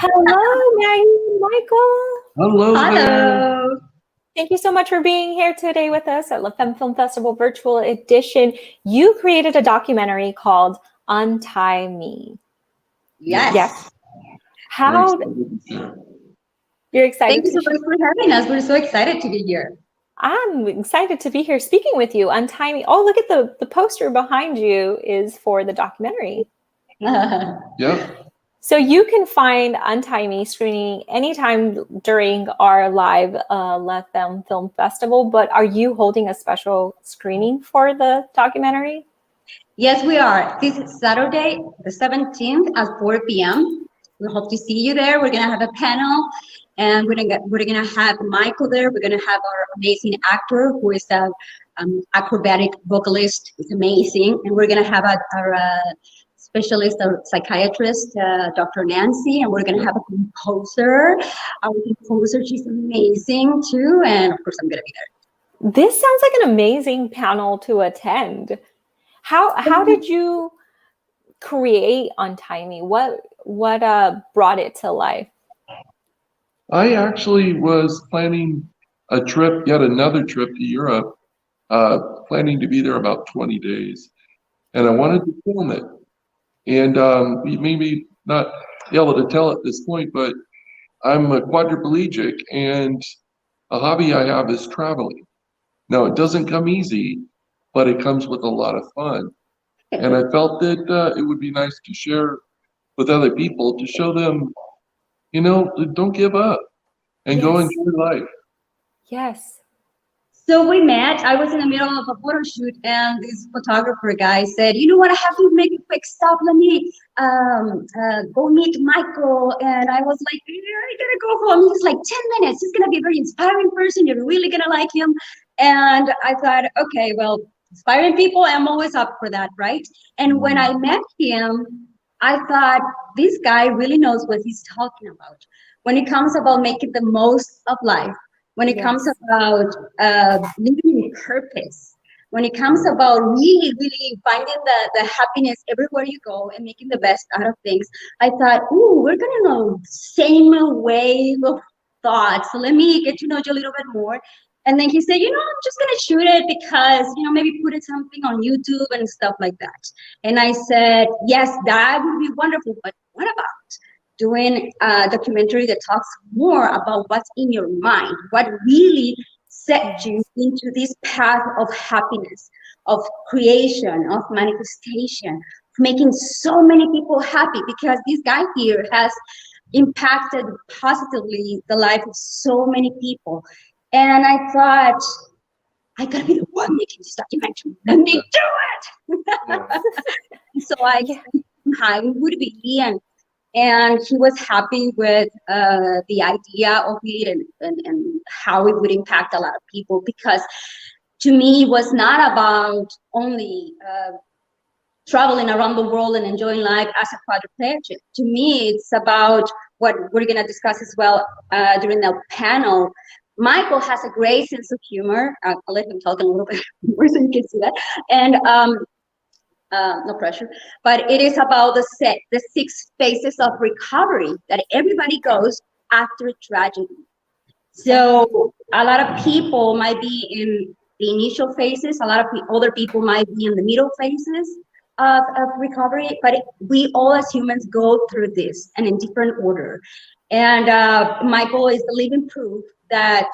Hello, Maggie, Michael. Hello. Hello. Thank you so much for being here today with us at La Femme Film Festival Virtual Edition. You created a documentary called Untie Me. Yes. How? You're excited? Thank you so much for having us. We're so excited to be here. I'm excited to be here speaking with you. Untie Me. Oh, look at the poster behind you is for the documentary. Yep. So you can find Untie Me screening anytime during our live La Femme Film Festival, but are you holding a special screening for the documentary? Yes, we are. This is Saturday, the 17th at 4 p.m. We hope to see you there. We're gonna have a panel, and we're gonna have Michael there. We're gonna have our amazing actor who is a acrobatic vocalist. It's amazing, and we're gonna have our specialist, a psychiatrist, Dr. Nancy, and we're gonna have a composer. Our composer, she's amazing too, and of course I'm gonna be there. This sounds like an amazing panel to attend. How did you create Untie Me? What brought it to life? I actually was planning a trip, yet another trip to Europe, planning to be there about 20 days, and I wanted to film it. And maybe not able to tell at this point, but I'm a quadriplegic, and a hobby I have is traveling. Now, it doesn't come easy, but it comes with a lot of fun. And I felt that it would be nice to share with other people to show them, don't give up and go enjoy life. Yes. So we met. I was in the middle of a photo shoot, and this photographer guy said, "You know what? I have to make a quick stop. Let me go meet Michael." And I was like, "I gotta go home." He's like, 10 minutes. He's gonna be a very inspiring person. You're really gonna like him. And I thought, okay, well, inspiring people, I'm always up for that, right? And when I met him, I thought this guy really knows what he's talking about when it comes about making the most of life. When it comes about living in purpose, when it comes about really, really finding the happiness everywhere you go and making the best out of things, I thought, ooh, we're gonna know the same wave of thoughts. So let me get to know you a little bit more. And then he said, I'm just gonna shoot it because, maybe put it something on YouTube and stuff like that. And I said, yes, that would be wonderful, but what about doing a documentary that talks more about what's in your mind, what really set you into this path of happiness, of creation, of manifestation, of making so many people happy, because this guy here has impacted positively the life of so many people. And I thought, I gotta be the one making this documentary. Let me do it. So I asked him would be, and he was happy with the idea of it and how it would impact a lot of people, because to me it was not about only traveling around the world and enjoying life as a quadriplegic. To me, it's about what we're going to discuss as well during the panel. Michael has a great sense of humor. I'll let him talk a little bit more so you can see that. And no pressure, but it is about the 6 phases of recovery that everybody goes after tragedy. So a lot of people might be in the initial phases, a lot of other people might be in the middle phases of recovery, but we all as humans go through this and in different order. And Michael is the living proof that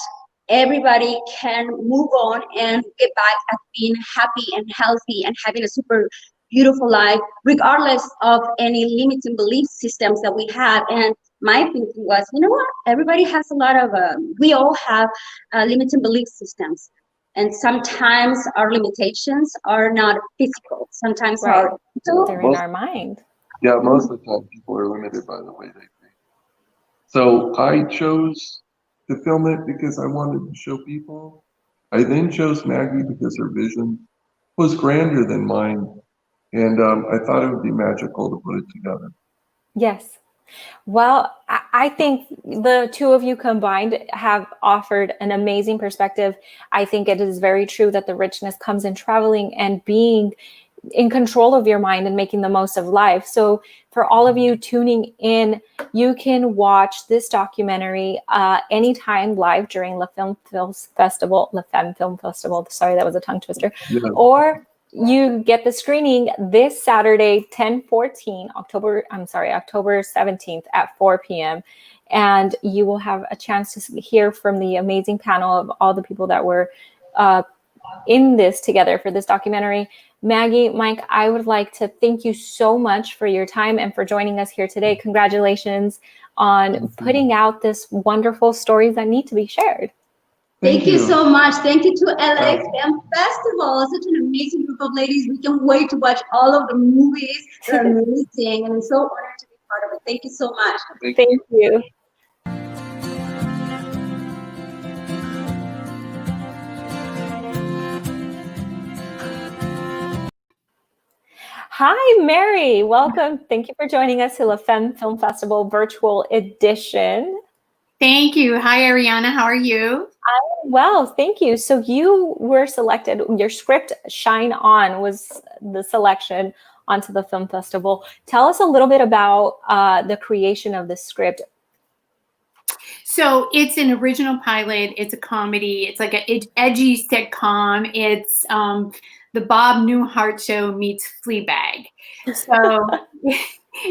everybody can move on and get back at being happy and healthy and having a super beautiful life, regardless of any limiting belief systems that we have. And my thinking was, you know what? Everybody has a lot of, we all have limiting belief systems. And sometimes our limitations are not physical. Sometimes Right. they're in our mind. Yeah, most of the time people are limited by the way they think. So I chose to film it because I wanted to show people. I then chose Maggie because her vision was grander than mine. And I thought it would be magical to put it together. Yes. Well, I think the two of you combined have offered an amazing perspective. I think it is very true that the richness comes in traveling and being in control of your mind and making the most of life. So for all of you tuning in, you can watch this documentary anytime live during La Femme Film Festival. Sorry, that was a tongue twister. Yeah. Or you get the screening this Saturday, 10/14, October 17th at 4 p.m. And you will have a chance to hear from the amazing panel of all the people that were in this together for this documentary. Maggie, Mike, I would like to thank you so much for your time and for joining us here today. Congratulations on putting out this wonderful stories that need to be shared. Thank you so much. Thank you to LA Film Festival. Such an amazing group of ladies. We can't wait to watch all of the movies. They're amazing, and I'm so honored to be part of it. Thank you so much. Thank you. Hi, Mary. Welcome. Thank you for joining us to La Femme Film Festival Virtual Edition. Thank you. Hi, Ariana. How are you? I'm well, thank you. So you were selected, your script, Shine On, was the selection onto the film festival. Tell us a little bit about the creation of the script. So it's an original pilot. It's a comedy. It's like an edgy sitcom. It's the Bob Newhart show meets Fleabag. So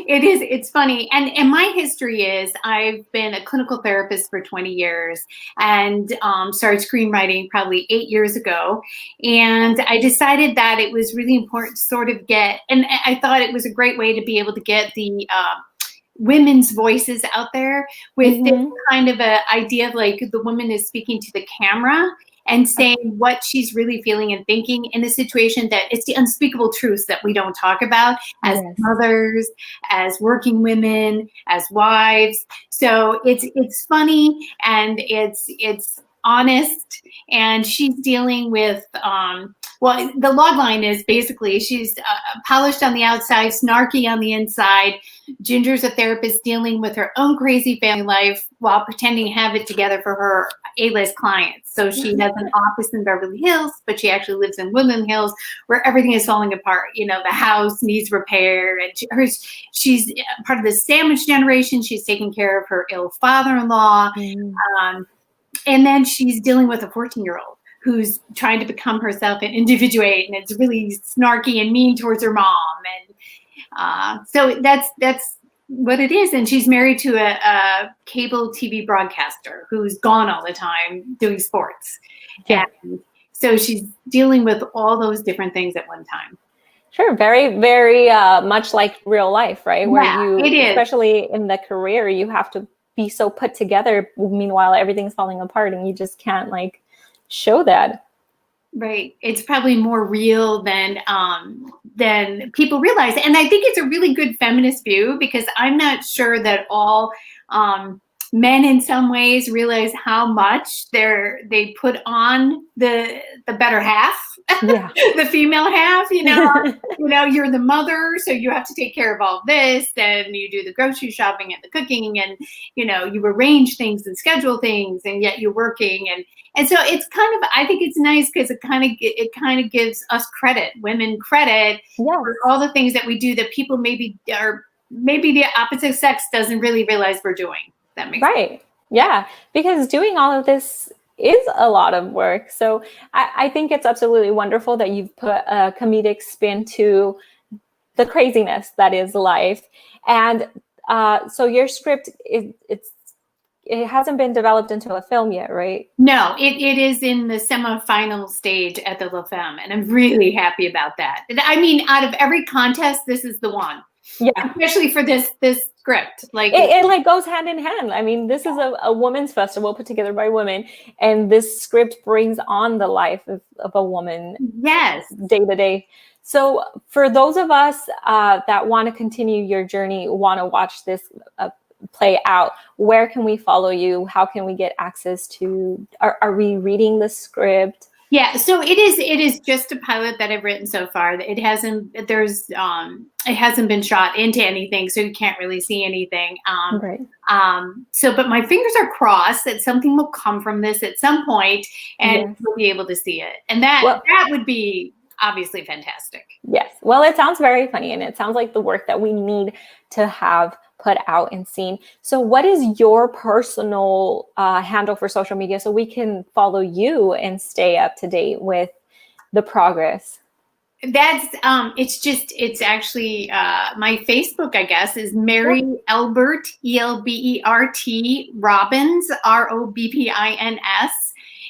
it's funny. And my history is I've been a clinical therapist for 20 years and started screenwriting probably 8 years ago. And I decided that it was really important to sort of get, and I thought it was a great way to be able to get the women's voices out there with this kind of a idea of like the woman is speaking to the camera and saying what she's really feeling and thinking in a situation that it's the unspeakable truths that we don't talk about as mothers, as working women, as wives. So it's funny and it's honest, and she's dealing with well, the log line is basically she's polished on the outside, snarky on the inside. Ginger's a therapist dealing with her own crazy family life while pretending to have it together for her A-list clients. So she has an office in Beverly Hills, but she actually lives in Woodland Hills where everything is falling apart. You know, the house needs repair, and she's part of the sandwich generation. She's taking care of her ill father-in-law. And then she's dealing with a 14-year-old who's trying to become herself and individuate, and it's really snarky and mean towards her mom. And so that's what it is. And she's married to a cable TV broadcaster who's gone all the time doing sports. Yeah. And so she's dealing with all those different things at one time. Sure. Very, very much like real life, right? Where it is. Especially in the career, you have to be so put together. Meanwhile, everything's falling apart and you just can't like show that. Right. It's probably more real than people realize. And I think it's a really good feminist view because I'm not sure that all men in some ways realize how much they put on the better half Yeah. The female half, you're the mother, so you have to take care of all this, and you do the grocery shopping and the cooking, and you arrange things and schedule things, and yet you're working, and so it's kind of, I think it's nice because it kind of gives us credit, women credit, for all the things that we do that people maybe the opposite sex doesn't really realize we're doing. That makes sense. Yeah, because doing all of this is a lot of work. So I think it's absolutely wonderful that you've put a comedic spin to the craziness that is life. And so your script, it hasn't been developed into a film yet, right? No, it is in the semifinal stage at the La Femme, and I'm really happy about that. I mean, out of every contest, this is the one. Yeah, especially for this script. Like it like goes hand in hand. I mean, this is a women's festival put together by women, and this script brings on the life of a woman. Yes, day to day. So for those of us that want to continue your journey, want to watch this play out, where can we follow you? How can we get access to? Are we reading the script? Yeah, so it is just a pilot that I've written so far. It hasn't been shot into anything, so you can't really see anything. Right. But my fingers are crossed that something will come from this at some point, and we'll be able to see it. And that would be obviously fantastic. Yes. Well, it sounds very funny, and it sounds like the work that we need to have put out and seen. So what is your personal handle for social media so we can follow you and stay up to date with the progress? That's it's actually my Facebook, I guess, is Mary Elbert, ELBERT Robbins, ROBBINS.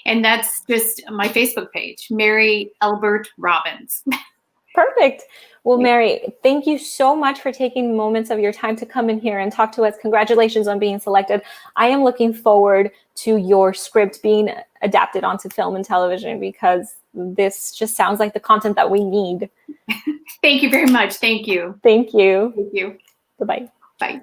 And that's just my Facebook page, Mary Elbert Robbins. Perfect. Well, Mary, thank you so much for taking moments of your time to come in here and talk to us. Congratulations on being selected. I am looking forward to your script being adapted onto film and television because this just sounds like the content that we need. Thank you very much. Thank you. Thank you. Thank you. Bye-bye. Bye.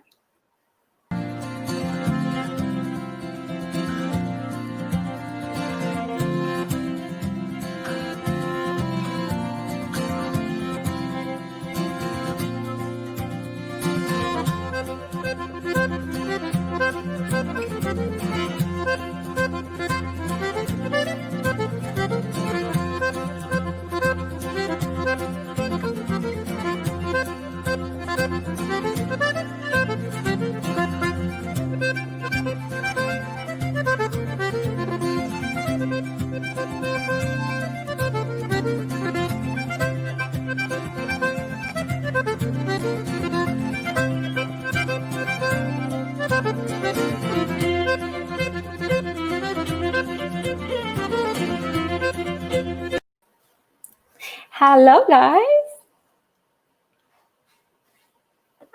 Hello, guys.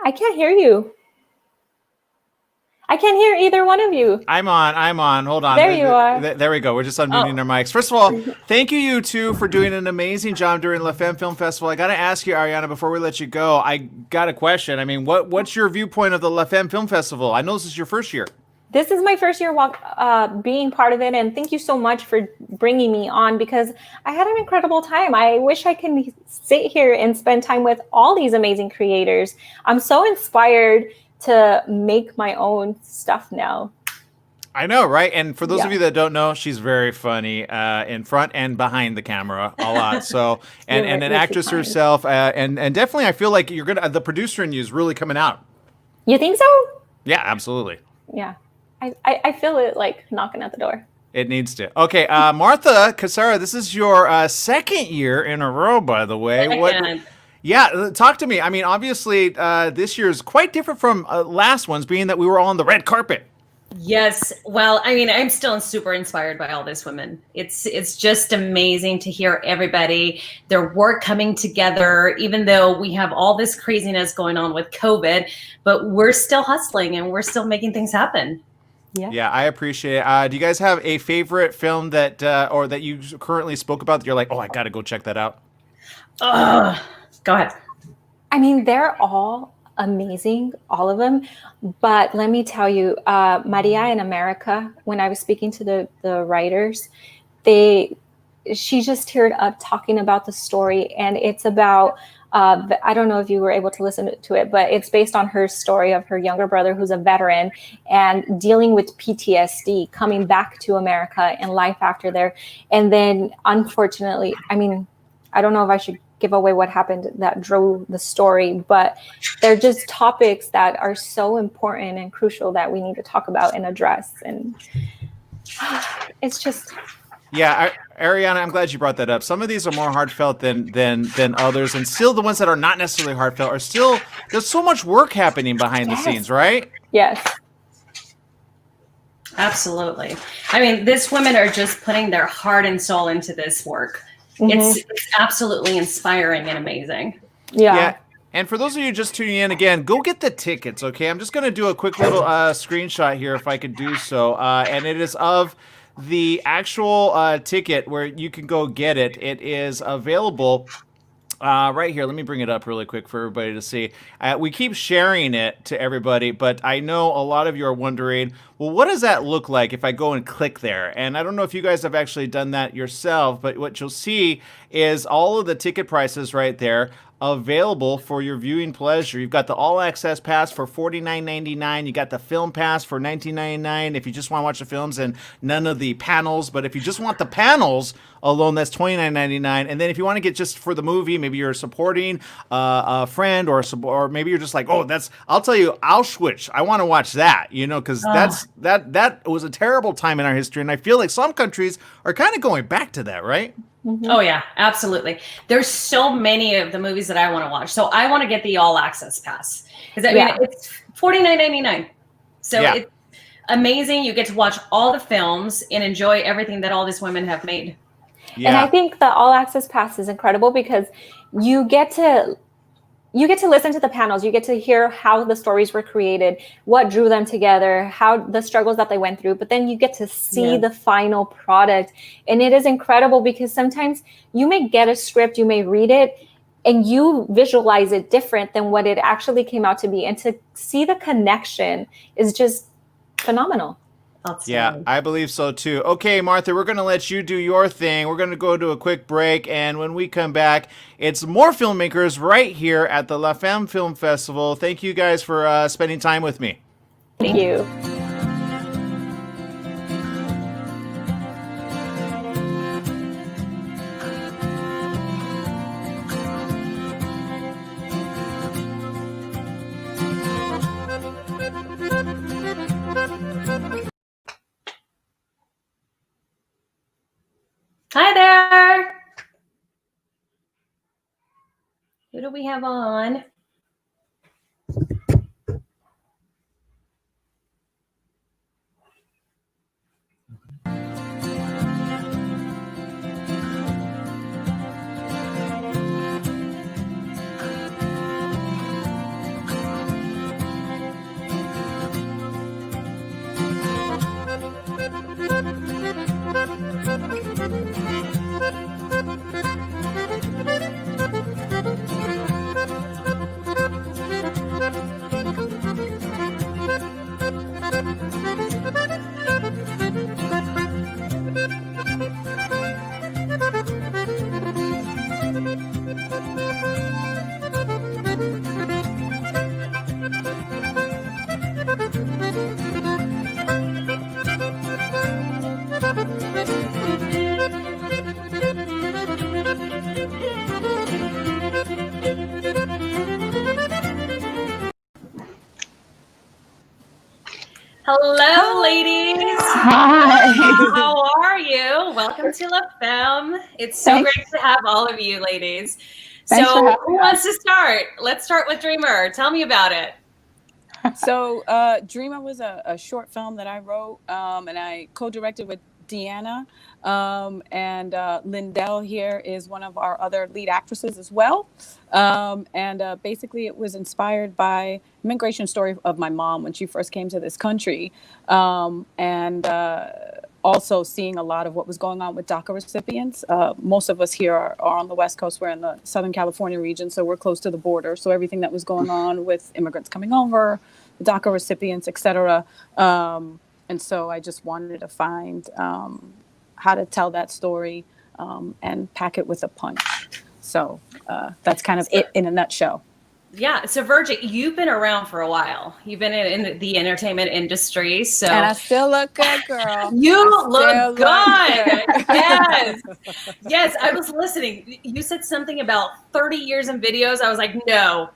I can't hear you. I can't hear either one of you. I'm on. Hold on. There you are. There we go. We're just unmuting our mics. First of all, thank you two for doing an amazing job during La Femme Film Festival. I got to ask you, Ariana, before we let you go, I got a question. I mean, what's your viewpoint of the La Femme Film Festival? I know this is your first year. This is my first year being part of it, and thank you so much for bringing me on because I had an incredible time. I wish I could sit here and spend time with all these amazing creators. I'm so inspired to make my own stuff now. I know, right? And for those of you that don't know, she's very funny in front and behind the camera a lot. So, and an actress herself, and definitely, I feel like the producer in you is really coming out. You think so? Yeah, absolutely. Yeah. I feel it like knocking at the door. It needs to. Okay, Martha Casara, this is your second year in a row, by the way. Yeah, talk to me. I mean, obviously, this year is quite different from last ones, being that we were all on the red carpet. Yes. Well, I mean, I'm still super inspired by all these women. It's just amazing to hear everybody, their work coming together, even though we have all this craziness going on with COVID, but we're still hustling and we're still making things happen. Yeah, I appreciate it. Do you guys have a favorite film that or that you currently spoke about that you're like, oh, I got to go check that out? Go ahead. I mean, they're all amazing, all of them. But let me tell you, Maria in America, when I was speaking to the writers, it she just teared up talking about the story. And it's about, I don't know if you were able to listen to it, but it's based on her story of her younger brother who's a veteran and dealing with PTSD, coming back to America and life after there. And then unfortunately, I mean, I don't know if I should give away what happened that drove the story, but they're just topics that are so important and crucial that we need to talk about and address. And it's just... Yeah, Ariana, I'm glad you brought that up. Some of these are more heartfelt than others, and still the ones that are not necessarily heartfelt are still, there's so much work happening behind the scenes, right? Yes. Absolutely. I mean, these women are just putting their heart and soul into this work. It's absolutely inspiring and amazing. Yeah. And for those of you just tuning in again, go get the tickets, okay? I'm just going to do a quick little screenshot here if I could do so. And it is of the actual ticket where you can go get it. It is available right here. Let me bring it up really quick for everybody to see. We keep sharing it to everybody, but I know a lot of you are wondering, well, what does that look like if I go and click there? And I don't know if you guys have actually done that yourself, but what you'll see is all of the ticket prices right there available for your viewing pleasure. You've got the all access pass for $49.99. You got the film pass for $19.99 if you just want to watch the films and none of the panels. But if you just want the panels alone, that's $29.99. And then if you want to get just for the movie, maybe you're supporting a friend or maybe you're just like, oh, I'll tell you, I'll switch. I want to watch that, because that was a terrible time in our history. And I feel like some countries are kind of going back to that, right? Oh yeah, absolutely. There's so many of the movies that I want to watch. So I want to get the all access pass because I mean it's $49.99. So it's amazing. You get to watch all the films and enjoy everything that all these women have made. Yeah. And I think the all access pass is incredible because you get to listen to the panels. You get to hear how the stories were created, what drew them together, how the struggles that they went through. But then you get to see the final product. And it is incredible because sometimes you may get a script, you may read it, and you visualize it different than what it actually came out to be. And to see the connection is just phenomenal. Yeah, I believe so too. Okay, Martha, we're going to let you do your thing. We're going to go to a quick break, and when we come back, it's more filmmakers right here at the La Femme Film Festival. Thank you guys for spending time with me. Thank you. Hi there. Who do we have on? Hello, ladies. Hi. How are you? Welcome to La Femme. It's so great to have all of you, ladies. Thanks So, for having who wants to start? Let's start with Dreamer. Tell me about it. So, Dreamer was a short film that I wrote, and I co-directed with Deanna. And Lindell here is one of our other lead actresses as well. And basically, it was inspired by immigration story of my mom when she first came to this country, and also seeing a lot of what was going on with DACA recipients. Most of us here are on the West Coast. We're in the Southern California region, so we're close to the border. So everything that was going on with immigrants coming over, the DACA recipients, et cetera. And so I just wanted to find how to tell that story and pack it with a punch. So that's kind of it in a nutshell. Yeah. So Virgie, you've been around for a while. You've been in the entertainment industry. So And I still look good, girl. You I look still good. Yes. Yes. I was listening. You said something about 30 years in videos. I was like, no,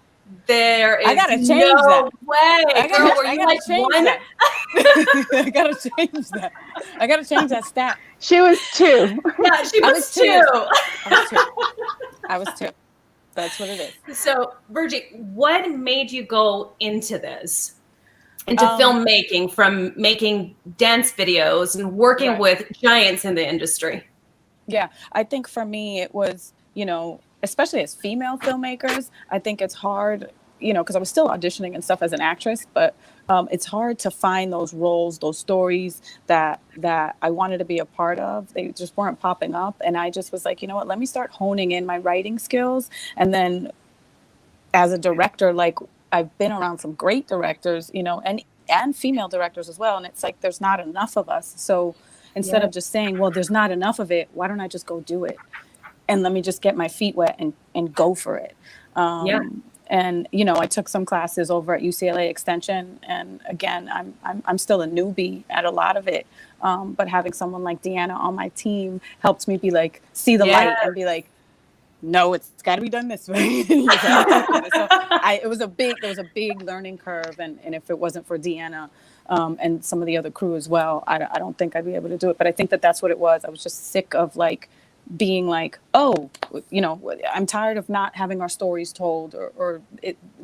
there is I gotta change no that. way. Girl, were you like one? I gotta change that. I gotta change that stat. She was 2. Yeah, she I was was 2. two. I was 2. That's what it is. So, Virgie, what made you go into this? Into Um, filmmaking, from making dance videos and working Right. with giants in the industry? Yeah, I think for me it was, especially as female filmmakers, I think it's hard, because I was still auditioning and stuff as an actress, but it's hard to find those roles, those stories that I wanted to be a part of. They just weren't popping up, and I just was like, you know what, let me start honing in my writing skills. And then as a director, like, I've been around some great directors, and female directors as well, and it's like there's not enough of us. So instead of just saying, well, there's not enough of it, why don't I just go do it? And let me just get my feet wet and go for it. And, I took some classes over at UCLA Extension. And again, I'm still a newbie at a lot of it. But having someone like Deanna on my team helped me be like, see the light and be like, no, it's got to be done this way. So there was a big learning curve. And if it wasn't for Deanna and some of the other crew as well, I don't think I'd be able to do it. But I think that's what it was. I was just sick of being like, oh, I'm tired of not having our stories told, or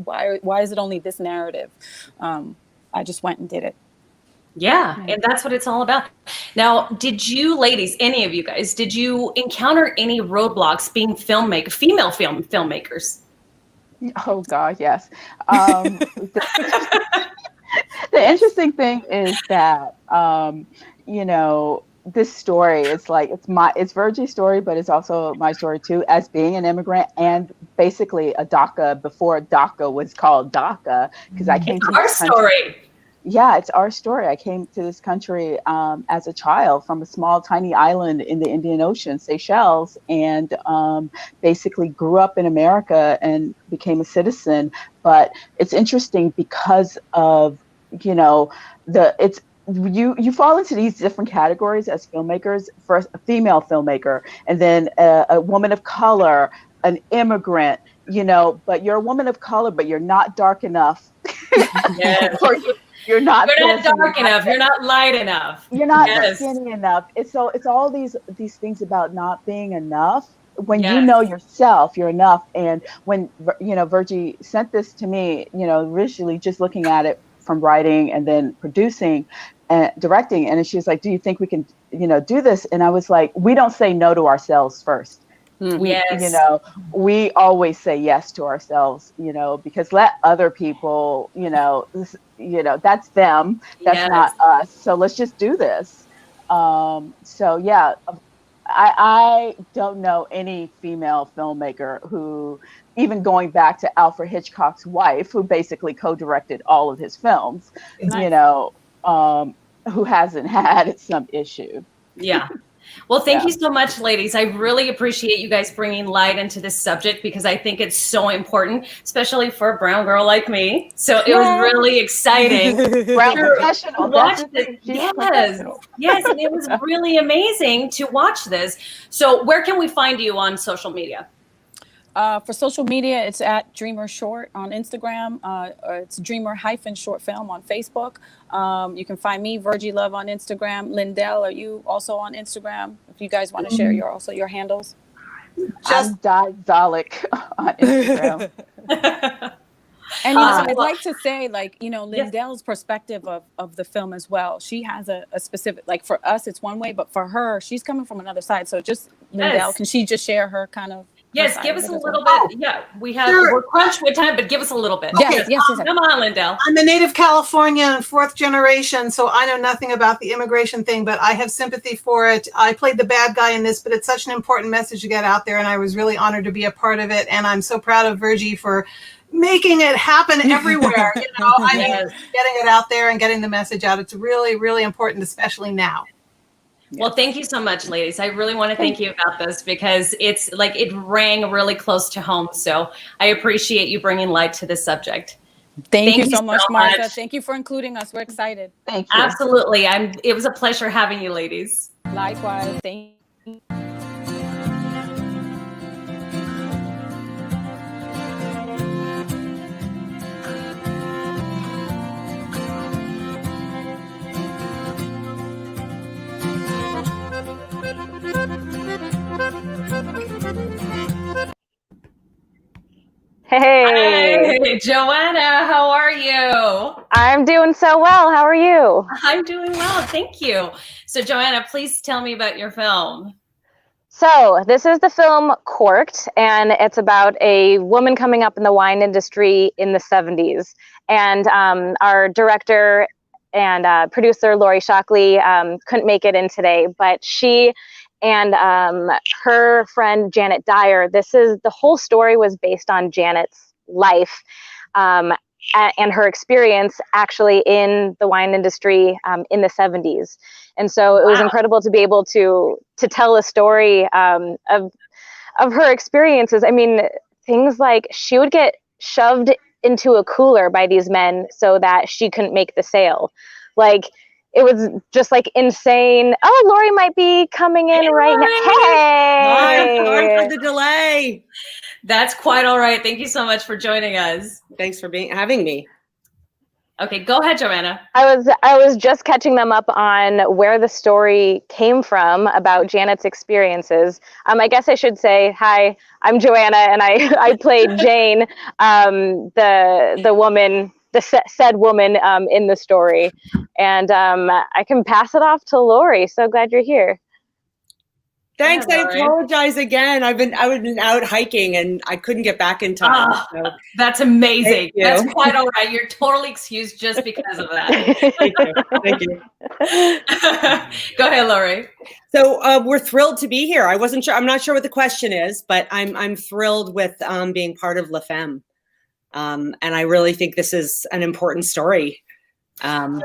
why is it only this narrative? I just went and did it. Yeah, and that's what it's all about. Now, did you ladies, any of you guys, did you encounter any roadblocks being female filmmakers? Oh God, yes. The interesting thing is that this story is like it's Virgie's story, but it's also my story too, as being an immigrant and basically a DACA before DACA was called DACA, because I came to our this country. story. Yeah, it's our story. I came to this country as a child from a small, tiny island in the Indian Ocean, Seychelles, and basically grew up in America and became a citizen. But it's interesting because of, you fall into these different categories as filmmakers. First, a female filmmaker, and then a woman of color, an immigrant. But you're a woman of color, but you're not dark enough. Yes. You're not dark enough. You're not light enough. You're not skinny enough. It's all these things about not being enough. When you know yourself, you're enough. And when Virgie sent this to me, originally just looking at it from writing and then producing and directing, and she was like, "Do you think we can, do this?" And I was like, "We don't say no to ourselves first. We always say yes to ourselves, because let other people, that's them, that's not us. So let's just do this." I don't know any female filmmaker who, even going back to Alfred Hitchcock's wife, who basically co-directed all of his films, who hasn't had some issue. Yeah. Well, thank you so much, ladies. I really appreciate you guys bringing light into this subject, because I think it's so important, especially for a brown girl like me. So it was really exciting to watch this. Yes, and it was really amazing to watch this. So where can we find you on social media? For social media, it's at Dreamer Short on Instagram. It's Dreamer-Short Film on Facebook. You can find me, Virgie Love, on Instagram. Lindell, are you also on Instagram? If you guys want to share your handles. I'm Zalik on Instagram. And I'd like to say, Lindell's perspective of the film as well. She has a specific, for us, it's one way, but for her, she's coming from another side. So just Lindell, can she just share her kind of? Yes, give us a little bit. Yeah, we're crunched with time, but give us a little bit. Yes. Come on, Lindell. I'm a native Californian and 4th generation, so I know nothing about the immigration thing, but I have sympathy for it. I played the bad guy in this, but it's such an important message to get out there, and I was really honored to be a part of it. And I'm so proud of Virgie for making it happen everywhere. Getting it out there and getting the message out. It's really, really important, especially now. Well, thank you so much, ladies. I really want to thank you about this because it's like it rang really close to home. So I appreciate you bringing light to this subject. Thank you so much, Martha. Thank you for including us. We're excited. Thank you. Absolutely. It was a pleasure having you, ladies. Likewise. Thank you. Hey. Hey, Joanna, how are you? I'm doing so well. How are you? I'm doing well, thank you. So, Joanna, please tell me about your film. So this is the film Corked, and it's about a woman coming up in the wine industry in the 70s. And our director and producer, Lori Shockley, couldn't make it in today, but she and her friend, Janet Dyer, the whole story was based on Janet's life and her experience actually in the wine industry in the 70s. And so it was incredible to be able to tell a story of her experiences. I mean, things like she would get shoved into a cooler by these men so that she couldn't make the sale. Like, it was just like insane. Oh, Lori might be coming in right now. Hey! Sorry for the delay. That's quite all right. Thank you so much for joining us. Thanks for having me. Okay, go ahead, Joanna. I was just catching them up on where the story came from about Janet's experiences. I guess I should say, hi, I'm Joanna, and I played Jane, the woman, said woman in the story. And I can pass it off to Lori. So glad you're here. Thanks. I apologize again. I've been out hiking and I couldn't get back in time. So. That's amazing. That's quite all right. You're totally excused just because of that. Thank you. Go ahead, Lori. So we're thrilled to be here. I wasn't sure. I'm not sure what the question is, but I'm thrilled with being part of Femme. And I really think this is an important story. I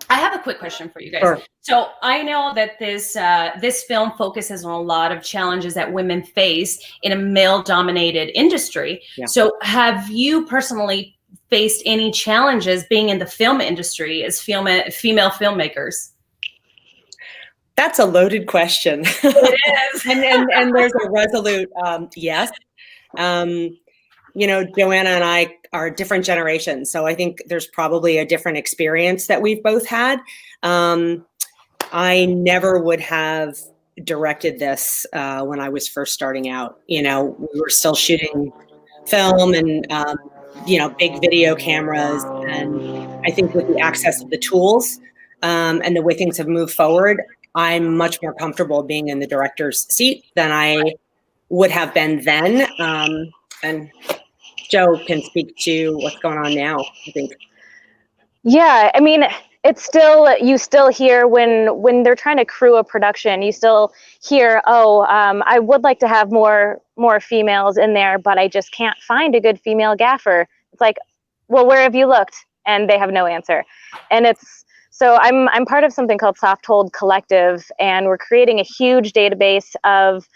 have a quick question for you guys. Sure. So I know that this film focuses on a lot of challenges that women face in a male-dominated industry. Yeah. So have you personally faced any challenges being in the film industry as female filmmakers? That's a loaded question. It is. and there's a resolute yes. You know, Joanna and I are different generations, so I think there's probably a different experience that we've both had. I never would have directed this when I was first starting out. You know, we were still shooting film and, big video cameras. And I think with the access of the tools and the way things have moved forward, I'm much more comfortable being in the director's seat than I would have been then. And Joe can speak to what's going on now, I think. Yeah, I mean, it's still, you still hear when they're trying to crew a production, you still hear, I would like to have more females in there, but I just can't find a good female gaffer. It's like, well, where have you looked? And they have no answer. And so I'm part of something called Soft Hold Collective, and we're creating a huge database of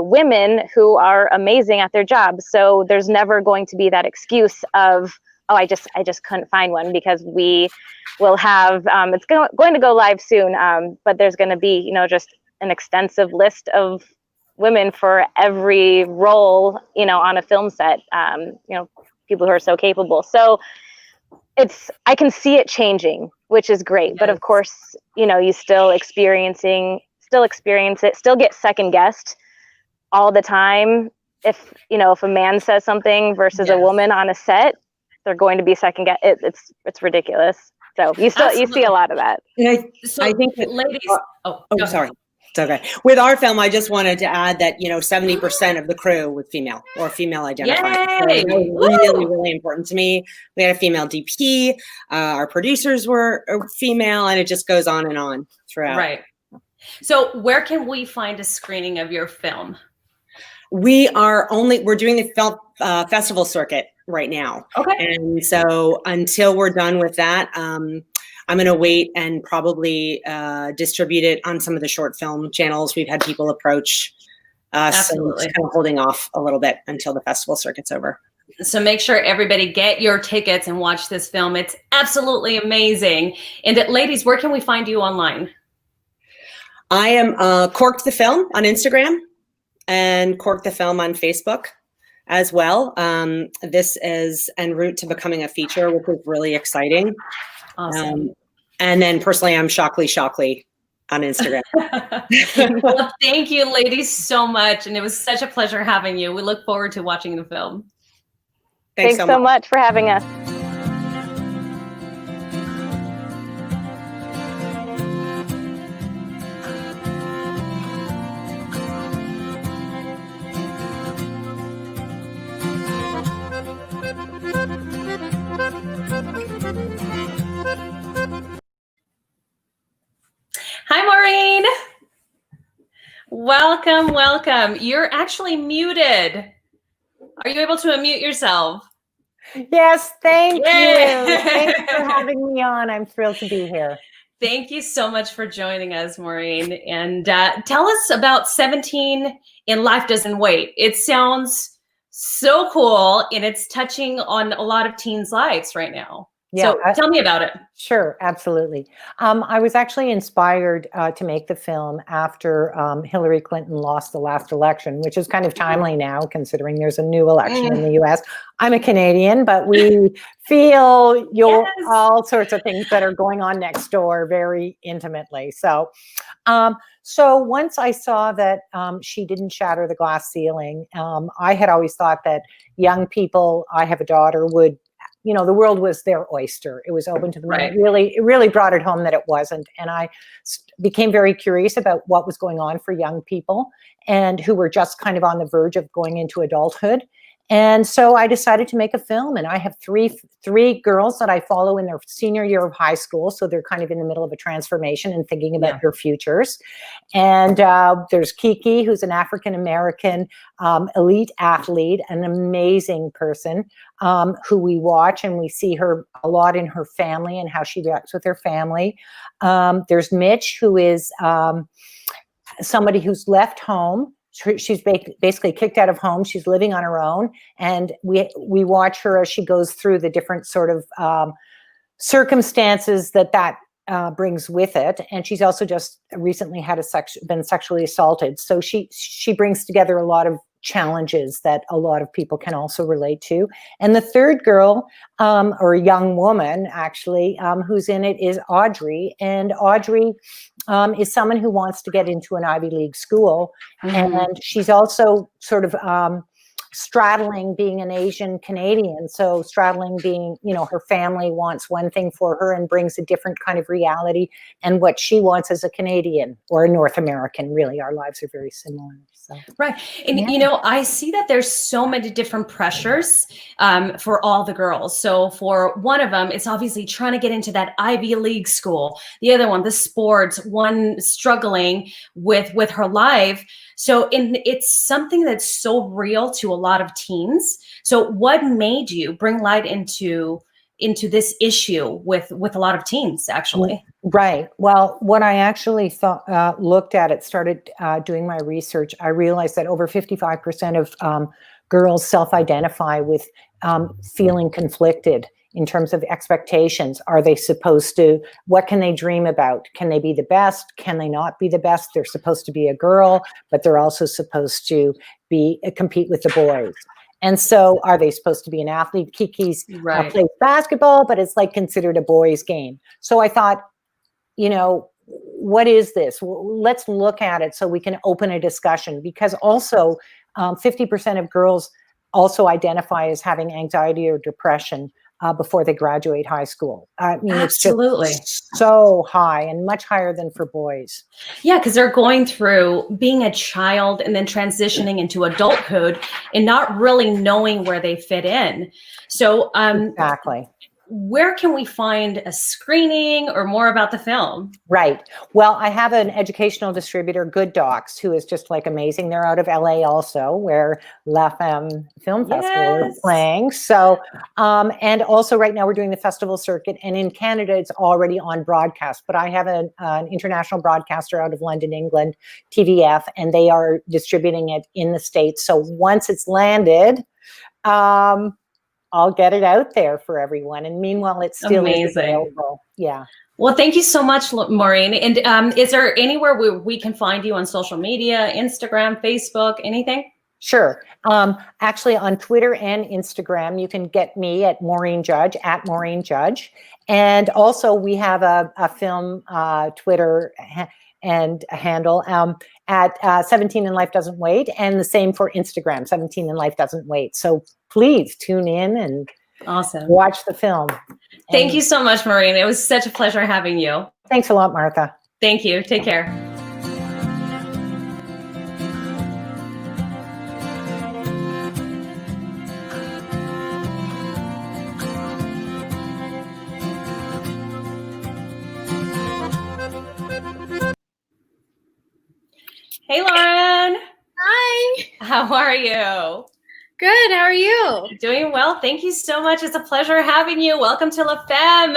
women who are amazing at their jobs. So there's never going to be that excuse of, oh, I just couldn't find one, because we will have, it's going to go live soon, but there's going to be, just an extensive list of women for every role, on a film set, people who are so capable. So I can see it changing, which is great. Yes. But of course, you still experience it, still get second guessed all the time. If a man says something versus a woman on a set, they're going to be second guess. It's ridiculous. So you see a lot of that. And I think that, ladies. Sorry. It's okay. With our film, I just wanted to add that 70% of the crew was female or female identified. So that was really, really important to me. We had a female DP. Our producers were female, and it just goes on throughout. Right. So where can we find a screening of your film? We're doing the film festival circuit right now. Okay. And so until we're done with that, I'm going to wait and probably distribute it on some of the short film channels. We've had people approach us, so I'm just kind of holding off a little bit until the festival circuit's over. So make sure everybody get your tickets and watch this film. It's absolutely amazing. And ladies, where can we find you online? I am Corked the Film on Instagram and Corked the Film on Facebook as well. This is en route to becoming a feature, which is really exciting. Awesome. And then personally, I'm Shockley on Instagram. Well, thank you, ladies, so much. And it was such a pleasure having you. We look forward to watching the film. Thanks so much for having us. Hi, Maureen. Welcome, welcome. You're actually muted. Are you able to unmute yourself? Yes, thank you. Yay! Thanks for having me on. I'm thrilled to be here. Thank you so much for joining us, Maureen. And tell us about 17 and Life Doesn't Wait. It sounds so cool, and it's touching on a lot of teens' lives right now. Yeah, So tell me about it. Sure, absolutely. I was actually inspired to make the film after Hillary Clinton lost the last election, which is kind of timely now, considering there's a new election in the US. I'm a Canadian, but we feel all sorts of things that are going on next door very intimately. So, so once I saw that she didn't shatter the glass ceiling, I had always thought that young people, I have a daughter, would, you know, the world was their oyster. It was open to them. Right. It really brought it home that it wasn't. And I became very curious about what was going on for young people and who were just kind of on the verge of going into adulthood. And so I decided to make a film, and I have three girls that I follow in their senior year of high school. So they're kind of in the middle of a transformation and thinking about their futures. And there's Kiki, who's an African-American elite athlete, an amazing person who we watch, and we see her a lot in her family and how she reacts with her family. There's Mitch, who is somebody who's left home. She's basically kicked out of home. She's living on her own. And we watch her as she goes through the different sort of circumstances that brings with it. And she's also just recently had been sexually assaulted. So she brings together a lot of challenges that a lot of people can also relate to. And the third girl, or young woman actually, who's in it is Audrey. And Audrey is someone who wants to get into an Ivy League school. And she's also sort of straddling being an Asian Canadian. So straddling being, you know, her family wants one thing for her and brings a different kind of reality, and what she wants as a Canadian or a North American. Really, our lives are very similar. So. Right. And, you know, I see that there's so many different pressures for all the girls. So for one of them, it's obviously trying to get into that Ivy League school. The other one, the sports, one struggling with her life. So it's something that's so real to a lot of teens. So what made you bring light into this issue with a lot of teens, actually? Right. Well, when I actually looked at it, started doing my research, I realized that over 55% of girls self-identify with feeling conflicted in terms of expectations. Are they supposed to, what can they dream about? Can they be the best? Can they not be the best? They're supposed to be a girl, but they're also supposed to compete with the boys. And so are they supposed to be an athlete? Kiki's plays basketball, but it's like considered a boys' game. So I thought, you know, what is this? Let's look at it so we can open a discussion, because also 50% of girls also identify as having anxiety or depression before they graduate high school. I mean, absolutely, it's just so high, and much higher than for boys. Yeah, because they're going through being a child and then transitioning into adulthood and not really knowing where they fit in. So exactly. where can we find a screening or more about the film? Right. Well, I have an educational distributor, Good Docs, who is just like amazing. They're out of LA also, where La Femme Film Festival is playing. So, and also right now we're doing the festival circuit, and in Canada it's already on broadcast. But I have an international broadcaster out of London, England, TVF, and they are distributing it in the States. So once it's landed, I'll get it out there for everyone. And meanwhile, it's still available. Yeah. Well, thank you so much, Maureen. And is there anywhere where we can find you on social media, Instagram, Facebook, anything? Sure. Actually, on Twitter and Instagram, you can get me at Maureen Judge, at Maureen Judge. And also we have a film Twitter and a handle at 17 and Life Doesn't Wait. And the same for Instagram, 17 and Life Doesn't Wait. So please tune in and watch the film. Thank you so much, Maureen. It was such a pleasure having you. Thanks a lot, Martha. Thank you. Take care. Hey, Lauren. Hi. How are you? Good. How are you? Doing well. Thank you so much. It's a pleasure having you. Welcome to La Femme.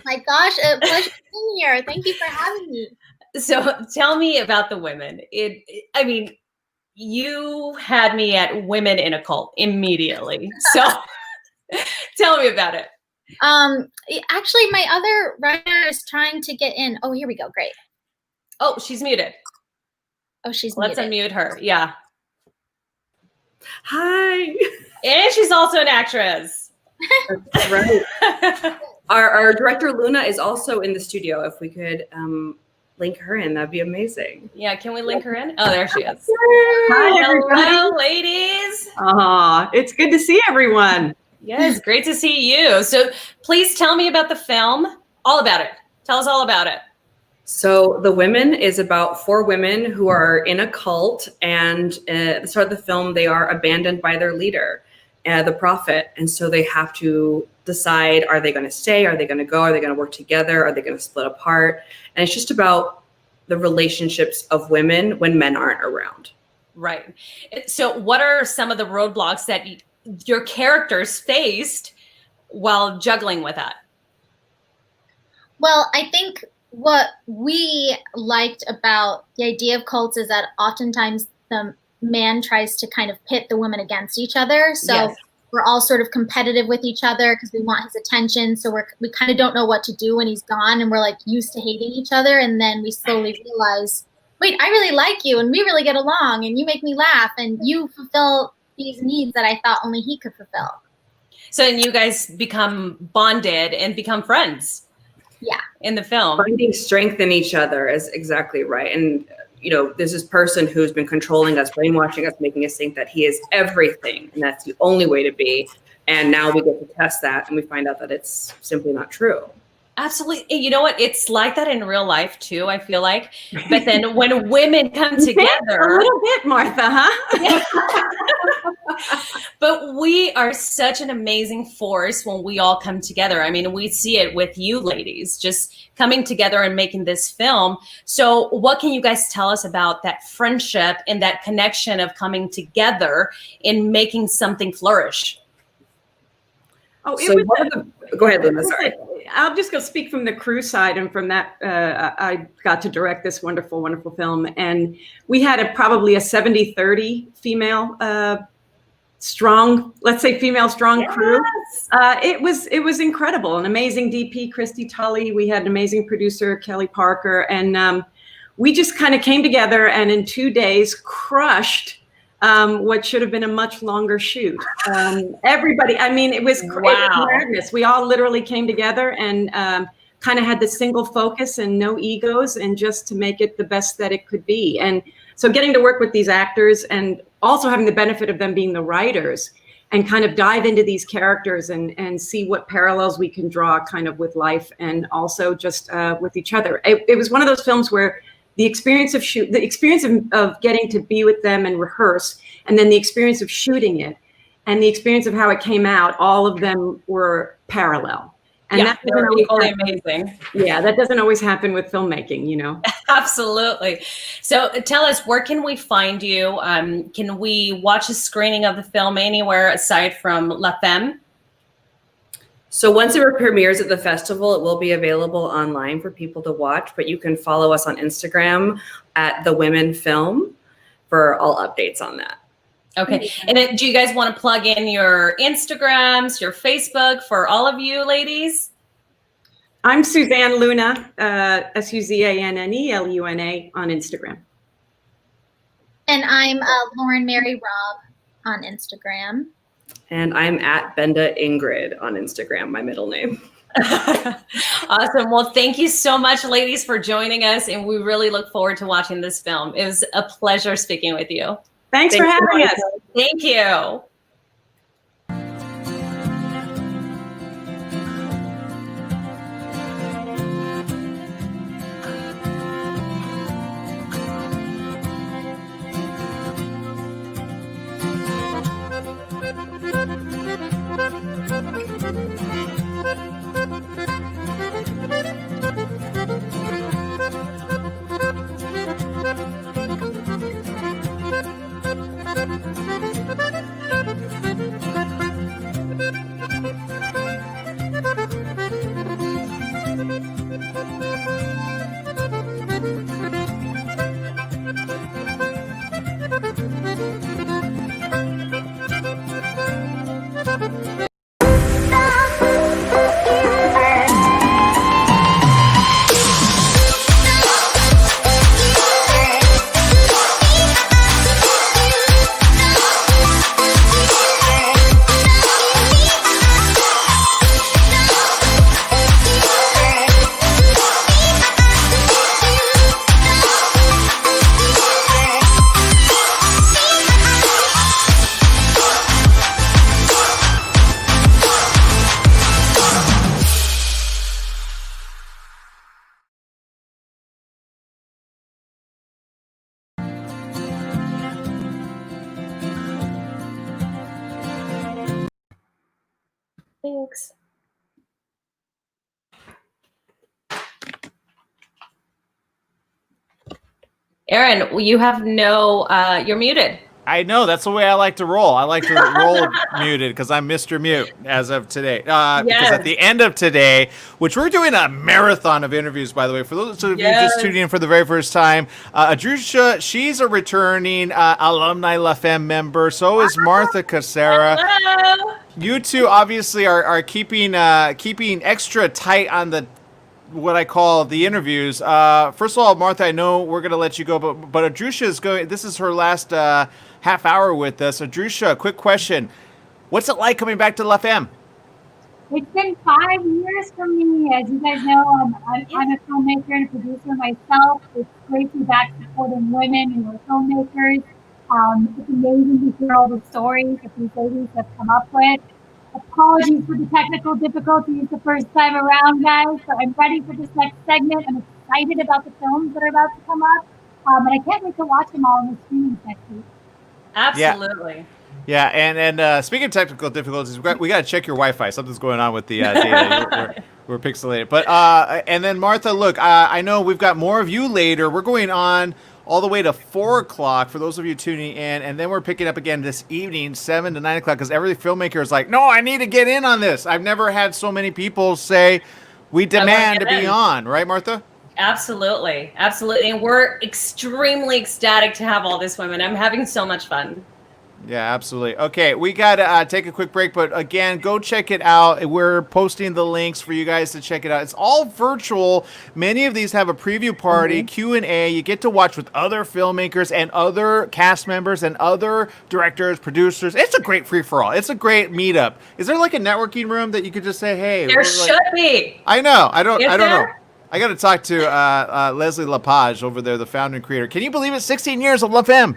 My gosh, a pleasure being here. Thank you for having me. So tell me about the women. I mean, you had me at women in a cult immediately. So tell me about it. Actually, my other writer is trying to get in. Oh, here we go. Great. Oh, she's muted. Oh, she's Let's muted. unmute her. Yeah. Hi. And she's also an actress. That's right. Our director Luna is also in the studio. If we could link her in, that'd be amazing. Yeah, can we link her in? Oh, there she is. Hi, everybody. Hello, ladies. It's good to see everyone. Yes, great to see you. So please tell me about the film. All about it. Tell us all about it. So The Women is about 4 women who are in a cult, and at the start of the film, they are abandoned by their leader, the prophet. And so they have to decide, are they going to stay? Are they going to go? Are they going to work together? Are they going to split apart? And it's just about the relationships of women when men aren't around. Right. So what are some of the roadblocks that your characters faced while juggling with that? Well, I think what we liked about the idea of cults is that oftentimes the man tries to kind of pit the women against each other. So we're all sort of competitive with each other because we want his attention. So we kind of don't know what to do when he's gone, and we're like used to hating each other. And then we slowly realize, wait, I really like you, and we really get along, and you make me laugh, and you fulfill these needs that I thought only he could fulfill. So then you guys become bonded and become friends. Yeah. In the film. Finding strength in each other is exactly right. And, you know, there's this person who's been controlling us, brainwashing us, making us think that he is everything, and that's the only way to be. And now we get to test that, and we find out that it's simply not true. Absolutely. You know what? It's like that in real life too, I feel like. But then when women come together. A little bit, Martha, huh? Yeah. But we are such an amazing force when we all come together. I mean, we see it with you ladies, just coming together and making this film. So what can you guys tell us about that friendship and that connection of coming together in making something flourish? Oh, go ahead, Luna. Sorry. I'll just go speak from the crew side, and from that, I got to direct this wonderful, wonderful film. And we had probably a 70-30 female strong, let's say female strong crew. It was incredible. An amazing DP, Christy Tully. We had an amazing producer, Kelly Parker. And we just kind of came together and in 2 days crushed what should have been a much longer shoot. Everybody, I mean, it was madness. We all literally came together and kind of had this single focus and no egos, and just to make it the best that it could be. And so getting to work with these actors and also having the benefit of them being the writers and kind of dive into these characters and see what parallels we can draw kind of with life and also just with each other. It was one of those films where the experience of getting to be with them and rehearse, and then the experience of shooting it, and the experience of how it came out, all of them were parallel. And Yeah, that they're doesn't always equally happen. amazing. Yeah, that doesn't always happen with filmmaking, you know. Absolutely. So tell us, where can we find you? Can we watch a screening of the film anywhere aside from La Femme? So once it premieres at the festival, it will be available online for people to watch, but you can follow us on Instagram at The Women Film for all updates on that. Okay. And then, do you guys want to plug in your Instagrams, your Facebook for all of you ladies? I'm Suzanne Luna, SUZANNELUNA on Instagram. And I'm Lauren Mary Robb on Instagram. And I'm at Benda Ingrid on Instagram, my middle name. Awesome. Well, thank you so much, ladies, for joining us. And we really look forward to watching this film. It was a pleasure speaking with you. Thanks for having us. Thank you. Thanks. Aaron, you have you're muted. I know, that's the way I like to roll. I like to roll muted because I'm Mr. Mute as of today. Because at the end of today, which we're doing a marathon of interviews, by the way, for those of you just tuning in for the very first time, Adrusha, she's a returning alumni La Femme member. So is Martha Casera. Hello. You two obviously are keeping extra tight on the what I call the interviews. First of all, Martha, I know we're going to let you go, but Adrusha is going. This is her last half hour with us. Adrusha, quick question: what's it like coming back to La Femme? It's been 5 years for me. As you guys know, I'm a filmmaker and a producer myself. It's great to be back supporting women who are filmmakers. It's amazing to hear all the stories that these ladies have come up with. Apologies for the technical difficulties the first time around, guys. So I'm ready for this next segment. I'm excited about the films that are about to come up. And I can't wait to watch them all in the screenings next week. Absolutely. Yeah, and speaking of technical difficulties, we got to check your Wi-Fi. Something's going on with the data. We're pixelated. But and then Martha, look, I know we've got more of you later. We're going on all the way to 4 o'clock for those of you tuning in, and then we're picking up again this evening, 7 to 9 o'clock, because every filmmaker is like, no, I need to get in on this. I've never had so many people say, we demand to be on, right, Martha? Absolutely. Absolutely. And we're extremely ecstatic to have all these women. I'm having so much fun. Yeah, absolutely. Okay, we got to take a quick break, but again, go check it out. We're posting the links for you guys to check it out. It's all virtual. Many of these have a preview party, Q&A. You get to watch with other filmmakers and other cast members and other directors, producers. It's a great free-for-all. It's a great meetup. Is there like a networking room that you could just say, hey? There should be. I know. I don't know. There? I got to talk to Leslie Lepage over there, the founder and creator. Can you believe it? 16 years of La Femme.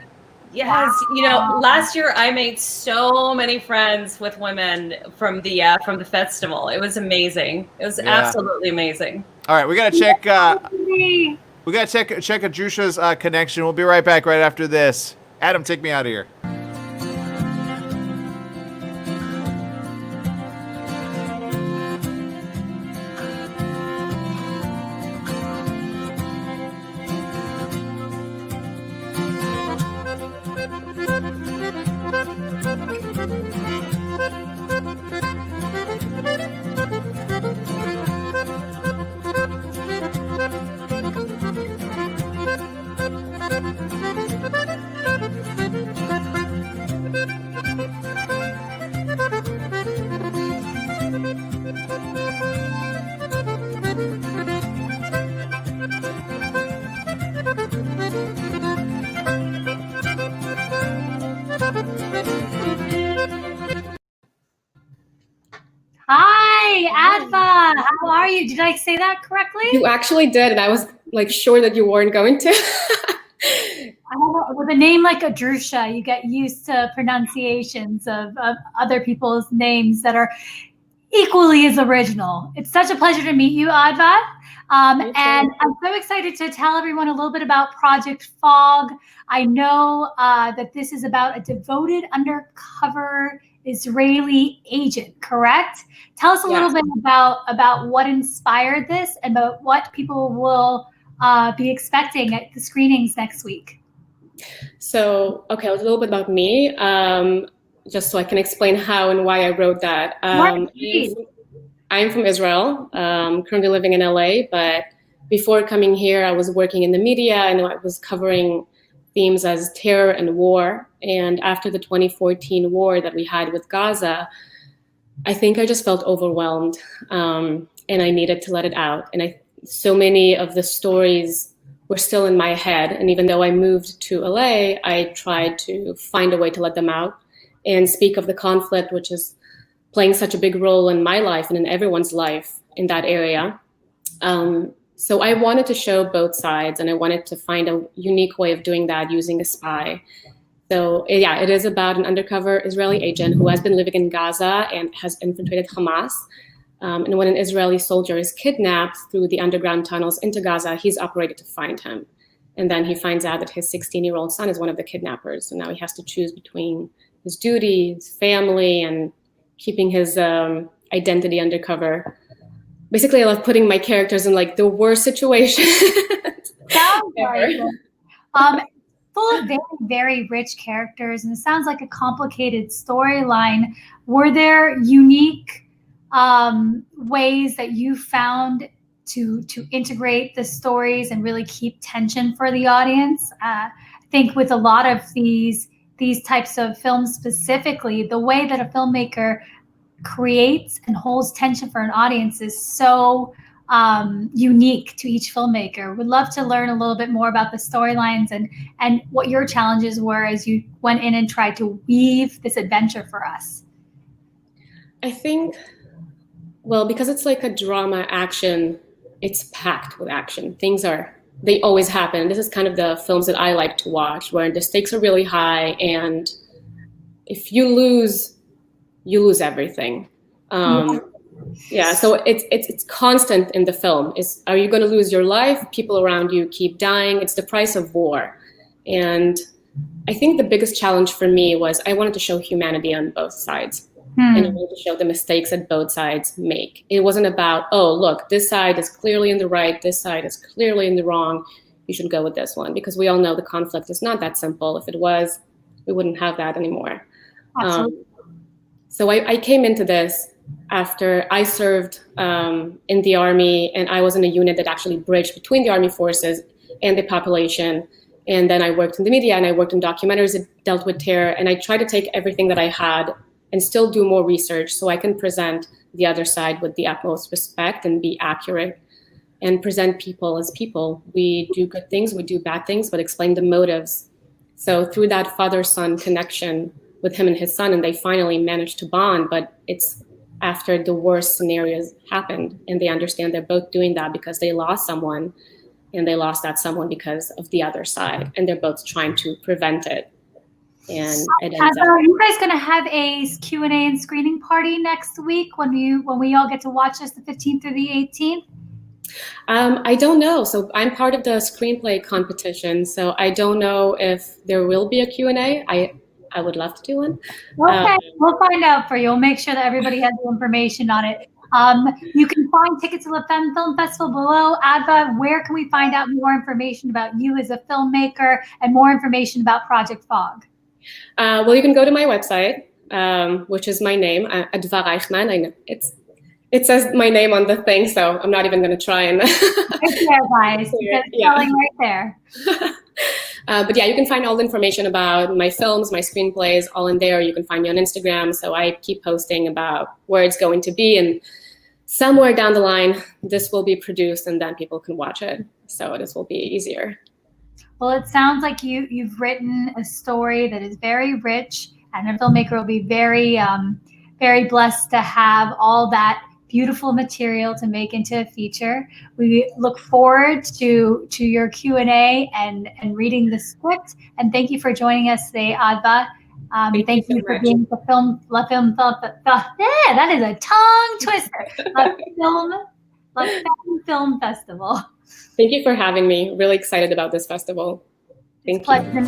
Yes, you know, last year I made so many friends with women from the festival. It was amazing. It was absolutely amazing. All right, we gotta check. We gotta check Adrusha's connection. We'll be right back right after this. Adam, take me out of here. how are you? Did I say that correctly? You actually did, and I was like sure that you weren't going to. With a name like Adrusha, you get used to pronunciations of other people's names that are equally as original. It's such a pleasure to meet you, Adva. And I'm so excited to tell everyone a little bit about Project Fog. I know that this is about a devoted undercover Israeli agent, correct? Tell us a little bit about what inspired this and about what people will be expecting at the screenings next week. So, okay, a little bit about me, just so I can explain how and why I wrote that. I'm from Israel, currently living in LA, but before coming here, I was working in the media and I was covering themes as terror and war. And after the 2014 war that we had with Gaza, I think I just felt overwhelmed and I needed to let it out. And so many of the stories were still in my head. And even though I moved to LA, I tried to find a way to let them out and speak of the conflict, which is playing such a big role in my life and in everyone's life in that area. So I wanted to show both sides and I wanted to find a unique way of doing that using a spy. So yeah, it is about an undercover Israeli agent who has been living in Gaza and has infiltrated Hamas. And when an Israeli soldier is kidnapped through the underground tunnels into Gaza, he's operated to find him. And then he finds out that his 16-year-old son is one of the kidnappers. And now he has to choose between his duty, his family, and keeping his identity undercover. Basically, I love putting my characters in like the worst situation. Sounds like full of very, very rich characters. And it sounds like a complicated storyline. Were there unique ways that you found to integrate the stories and really keep tension for the audience? I think with a lot of these types of films specifically, the way that a filmmaker creates and holds tension for an audience is so unique to each filmmaker. Would love to learn a little bit more about the storylines and what your challenges were as you went in and tried to weave this adventure for us. I think, well, because it's like a drama action, it's packed with action. They always happen. This is kind of the films that I like to watch, where the stakes are really high, and if you lose everything. Yeah, so it's constant in the film. Are you going to lose your life? People around you keep dying. It's the price of war. And I think the biggest challenge for me was I wanted to show humanity on both sides. And I wanted to show the mistakes that both sides make. It wasn't about, oh, look, this side is clearly in the right, this side is clearly in the wrong. You should go with this one. Because we all know the conflict is not that simple. If it was, we wouldn't have that anymore. So I came into this after I served in the army, and I was in a unit that actually bridged between the army forces and the population. And then I worked in the media and I worked in documentaries that dealt with terror. And I tried to take everything that I had and still do more research so I can present the other side with the utmost respect and be accurate and present people as people. We do good things, we do bad things, but explain the motives. So through that father-son connection with him and his son, and they finally managed to bond, but it's after the worst scenarios happened, and they understand they're both doing that because they lost someone, and they lost that someone because of the other side, and they're both trying to prevent it. And it ends up. Are you guys going to have a Q&A and screening party next week when we all get to watch this the 15th through the 18th? I don't know. So I'm part of the screenplay competition, so I don't know if there will be a Q&A. I would love to do one. Okay, we'll find out for you. We'll make sure that everybody has the information on it. You can find tickets to the Femme Film Festival below. Adva, where can we find out more information about you as a filmmaker and more information about Project Fog? Well, you can go to my website, which is my name, Adva Reichman. I know it says my name on the thing, so I'm not even going to try and. It's there, guys. It's spelling right there. But yeah, you can find all the information about my films, my screenplays, all in there. You can find me on Instagram. So I keep posting about where it's going to be, and somewhere down the line, this will be produced, and then people can watch it. So this will be easier. Well, it sounds like you've written a story that is very rich, and a filmmaker will be very, very blessed to have all that beautiful material to make into a feature. We look forward to your Q&A and reading the script. And thank you for joining us today, Adva. Thank you for being the that is a tongue twister. La Femme Film Festival. Thank you for having me. Really excited about this festival. Thank you.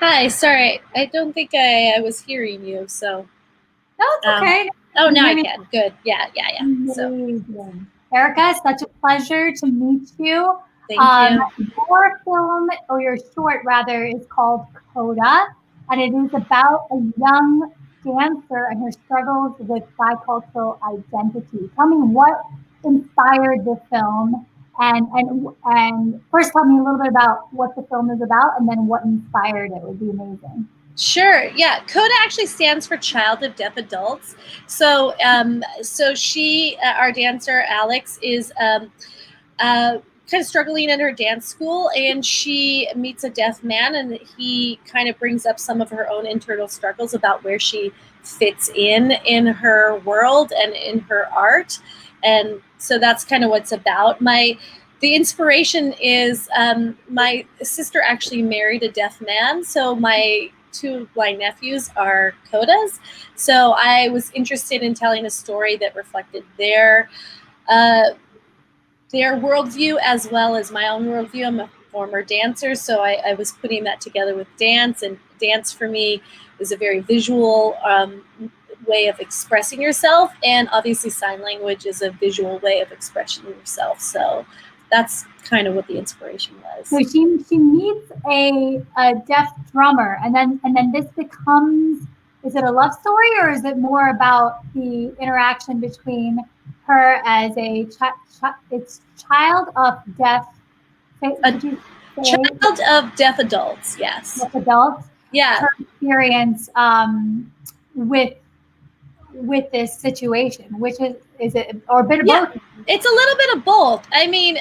Hi, sorry. I don't think I was hearing you, so. No, it's okay. Oh, now I can. Good. Yeah. So. Erica, it's such a pleasure to meet you. Thank you. Your film, or your short rather, is called Coda, and it is about a young dancer and her struggles with bicultural identity. Tell me what inspired the film, and first tell me a little bit about what the film is about, and then what inspired it would be amazing. Sure. Yeah. CODA actually stands for Child of Deaf Adults. So, she, our dancer Alex, is kind of struggling in her dance school, and she meets a deaf man, and he kind of brings up some of her own internal struggles about where she fits in her world and in her art, and so that's kind of what's about. The inspiration is my sister actually married a deaf man, so my two of my nephews are CODAs. So I was interested in telling a story that reflected their worldview as well as my own worldview. I'm a former dancer, so I was putting that together with dance, and dance for me is a very visual way of expressing yourself, and obviously sign language is a visual way of expressing yourself. So that's kind of what the inspiration was. So she meets a deaf drummer, and then this becomes, is it a love story, or is it more about the interaction between her as a child of deaf? Child of deaf adults, yes. Deaf adults. Yeah. Her experience with this situation, which is it, or a bit of both? It's a little bit of both. I mean,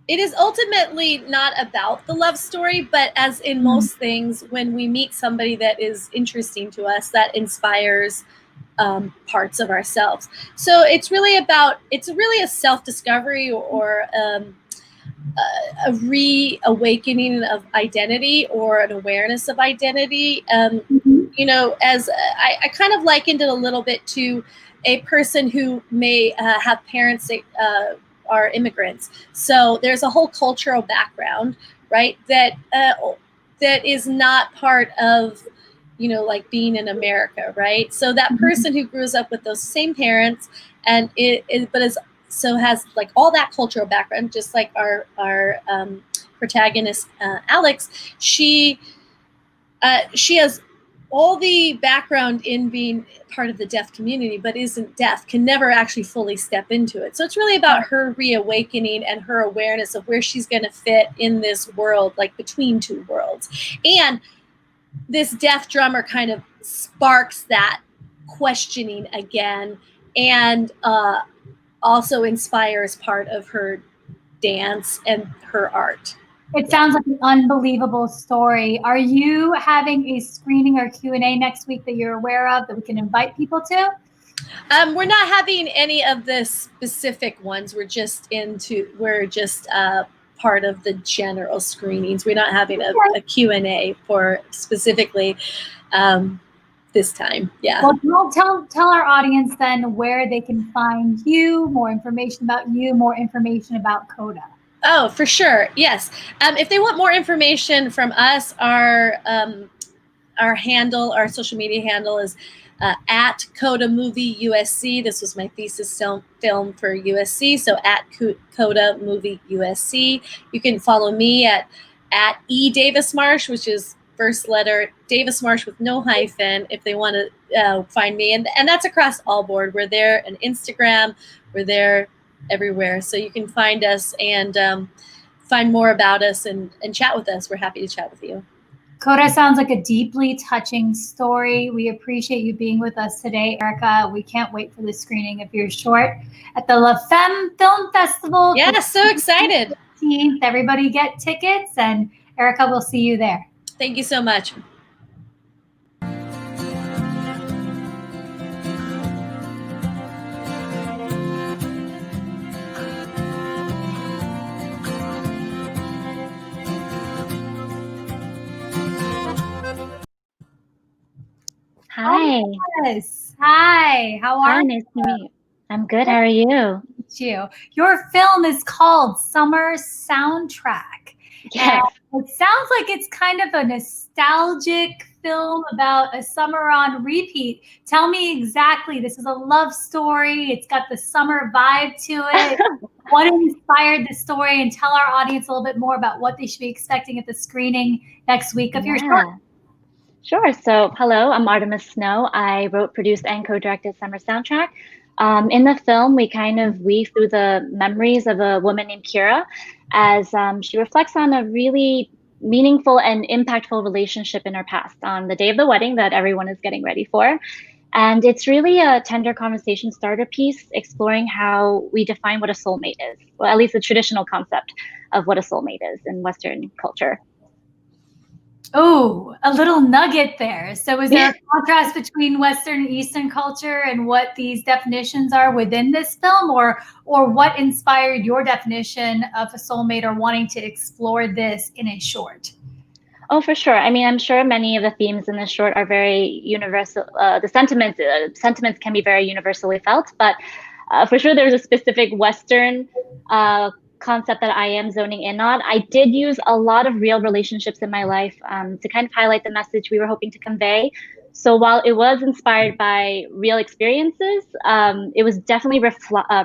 it is ultimately not about the love story, but as in most things, when we meet somebody that is interesting to us, that inspires parts of ourselves. So it's really a self-discovery or a reawakening of identity, or an awareness of identity. You know, as I kind of likened it a little bit to a person who may have parents that are immigrants. So there's a whole cultural background, right, that is not part of, you know, like being in America, right? So that person who grows up with those same parents and has like all that cultural background, just like our protagonist Alex, she has all the background in being part of the deaf community, but isn't deaf, can never actually fully step into it. So it's really about her reawakening and her awareness of where she's going to fit in this world, like between two worlds. And this deaf drummer kind of sparks that questioning again, and also inspires part of her dance and her art. It sounds like an unbelievable story. Are you having a screening or Q&A next week that you're aware of that we can invite people to? We're not having any of the specific ones. We're just part of the general screenings. We're not having a Q&A for specifically this time. Yeah. Well, tell our audience then where they can find you, more information about you, more information about CODA. Oh, for sure. Yes. If they want more information from us, our our social media handle is at Coda Movie USC. This was my thesis film for USC, so at Coda Movie USC. You can follow me at E Davis Marsh, which is first letter Davis Marsh with no hyphen, if they want to find me, and that's across all board. We're there on Instagram, we're there everywhere, so you can find us and find more about us and chat with us. We're happy to chat with you. Coda sounds like a deeply touching story. We appreciate you being with us today, Erica. We can't wait for the screening of your short at the La Femme Film Festival. Yeah, so excited. Everybody get tickets, and Erica, we'll see you there. Thank you so much. Hi. Yes. Hi. How are Hi, you? nice to meet you. I'm good. How are you? You. Your film is called Summer Soundtrack. Yes. And it sounds like it's kind of a nostalgic film about a summer on repeat. Tell me exactly. This is a love story. It's got the summer vibe to it. What inspired the story? And tell our audience a little bit more about what they should be expecting at the screening next week of your short. Sure. So, hello, I'm Artemis Snow. I wrote, produced, and co-directed Summer Soundtrack. In the film, we kind of weave through the memories of a woman named Kira as she reflects on a really meaningful and impactful relationship in her past on the day of the wedding that everyone is getting ready for. And it's really a tender conversation starter piece exploring how we define what a soulmate is, well, at least the traditional concept of what a soulmate is in Western culture. Oh, a little nugget there. So is there a contrast between Western and Eastern culture and what these definitions are within this film, or what inspired your definition of a soulmate or wanting to explore this in a short? Oh, for sure. I mean, I'm sure many of the themes in this short are very universal. The sentiments can be very universally felt, but for sure there's a specific Western concept that I am zoning in on. I did use a lot of real relationships in my life to kind of highlight the message we were hoping to convey. So while it was inspired by real experiences, it was definitely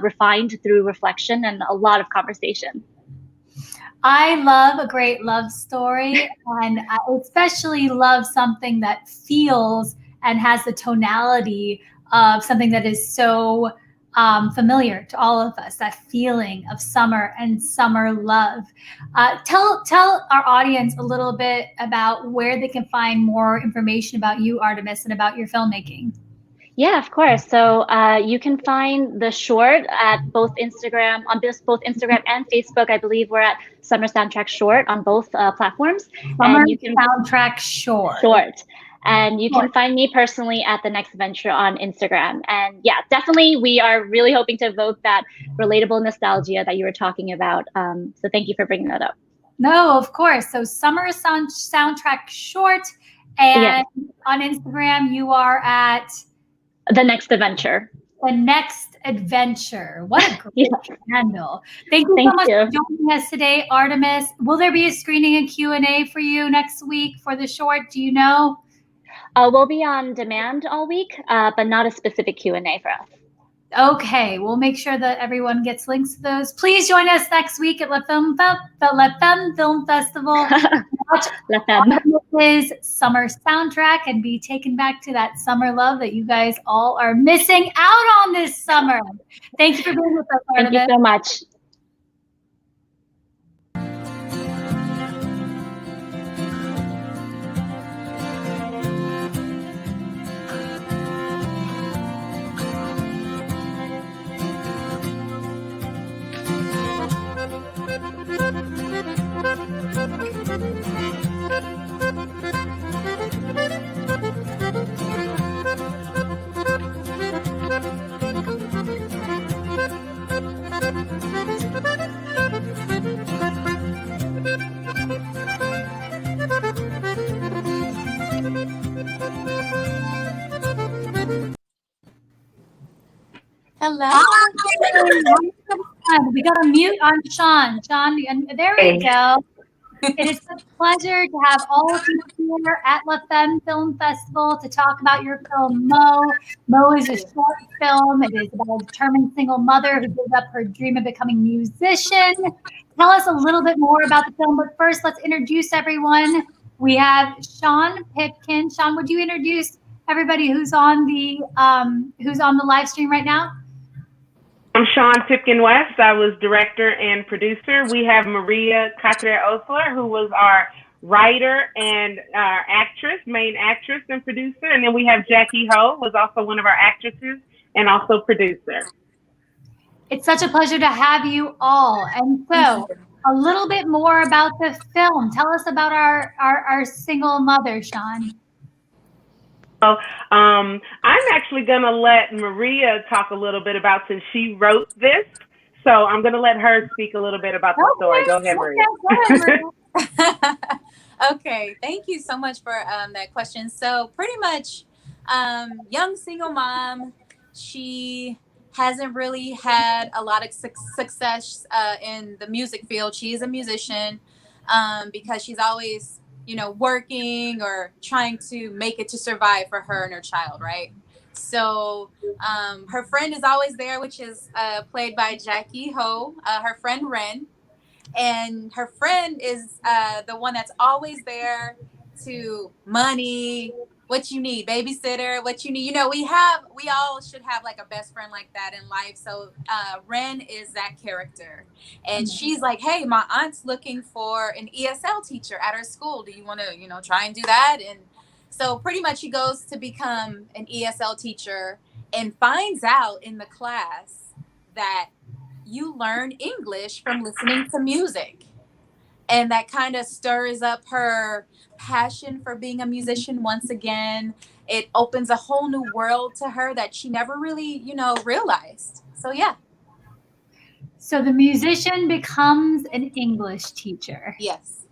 refined through reflection and a lot of conversation. I love a great love story, and I especially love something that feels and has the tonality of something that is so familiar to all of us, that feeling of summer and summer love. Tell our audience a little bit about where they can find more information about you, Artemis, and about your filmmaking. Yeah, of course. So you can find the short at both Instagram, both Instagram and Facebook. I believe we're at Summer Soundtrack Short on both platforms. Summer and you can Soundtrack Short. And you can find me personally at The Next Venture on Instagram. And yeah, definitely, we are really hoping to evoke that relatable nostalgia that you were talking about. So thank you for bringing that up. No, of course. So Summer Soundtrack Short. And on Instagram, you are at The Next Adventure. The Next Adventure. What a great handle. Thank you so much for joining us today, Artemis. Will there be a screening and Q&A for you next week for the short? Do you know? We'll be on demand all week, but not a specific Q&A for us. Okay, we'll make sure that everyone gets links to those. Please join us next week at La Femme Film Festival. Watch Artemis's Summer Soundtrack and be taken back to that summer love that you guys all are missing out on this summer. Thank you for being with us, Artemis. Thank you so much. Hello. We got a mute on Sean. Sean, there we go. It is a pleasure to have all of you here at La Femme Film Festival to talk about your film, Mo. Mo is a short film. It is about a determined single mother who gives up her dream of becoming a musician. Tell us a little bit more about the film, but first let's introduce everyone. We have Sean Pipkin. Sean, would you introduce everybody who's on the live stream right now? I'm Sean Pipkin West. I was director and producer. We have Maria Catre-Osler, who was our writer and our main actress and producer. And then we have Jackie Ho, who was also one of our actresses and also producer. It's such a pleasure to have you all. And so a little bit more about the film. Tell us about our single mother, Sean. So I'm actually going to let Maria talk a little bit about, since she wrote this. So I'm going to let her speak a little bit about the story. Go ahead, Maria. Okay, thank you so much for that question. So pretty much, young single mom, she hasn't really had a lot of success in the music field. She is a musician because she's always working or trying to make it to survive for her and her child, right? So her friend is always there, which is played by Jackie Ho, her friend Ren. And her friend is the one that's always there to money, what you need, babysitter, what you need. We all should have like a best friend like that in life. So Ren is that character. And she's like, hey, my aunt's looking for an ESL teacher at her school. Do you want to, try and do that? And so pretty much she goes to become an ESL teacher and finds out in the class that you learn English from listening to music. And that kind of stirs up her passion for being a musician once again. It opens a whole new world to her that she never really, realized. So, yeah. So the musician becomes an English teacher. Yes.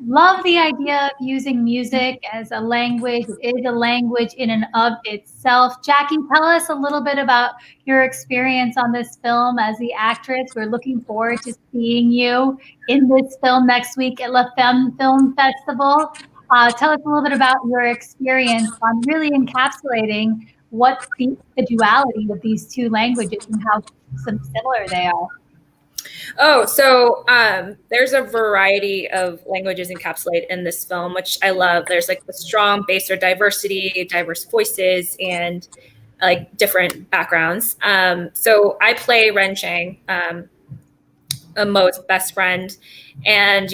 Love the idea of using music as a language. It is a language in and of itself. Jackie, tell us a little bit about your experience on this film as the actress. We're looking forward to seeing you in this film next week at La Femme Film Festival. Tell us a little bit about your experience on really encapsulating what the duality of these two languages and how similar they are. Oh, so there's a variety of languages encapsulated in this film, which I love. There's like the strong base or diversity, diverse voices, and like different backgrounds. So I play Ren Chang, Mo's best friend, and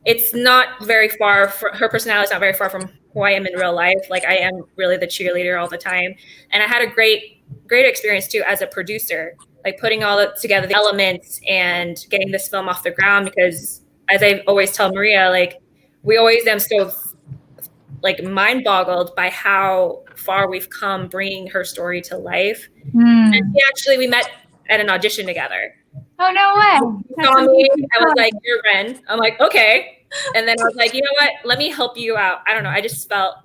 it's not very far. Her personality is not very far from who I am in real life. Like I am really the cheerleader all the time, and I had a great experience too as a producer. Like putting all together the elements and getting this film off the ground, because as I always tell Maria, like we always am so like mind boggled by how far we've come bringing her story to life. And we met at an audition together. Oh, no way. She saw me, I was like, you're Ren. I'm like, okay. And then I was like, you know what? Let me help you out. I don't know. I just felt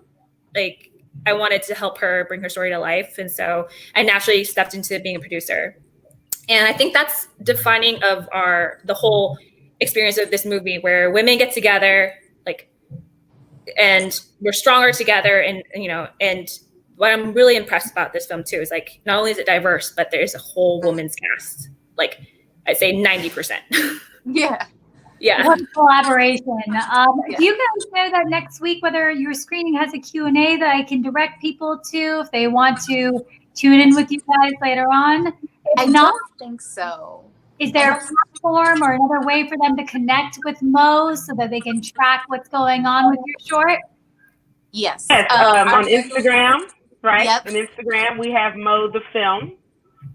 like I wanted to help her bring her story to life. And so I naturally stepped into being a producer. And I think that's defining of the whole experience of this movie, where women get together, and we're stronger together. And, and what I'm really impressed about this film too, is like, not only is it diverse, but there's a whole woman's cast, like I'd say 90%. Yeah. Yeah. What collaboration. Do you guys know that next week, whether your screening has a Q&A that I can direct people to if they want to tune in with you guys later on? I don't think so. Is there a platform or another way for them to connect with Mo so that they can track what's going on with your short? Yes. On Instagram, right? Yep. On Instagram, we have Mo the Film.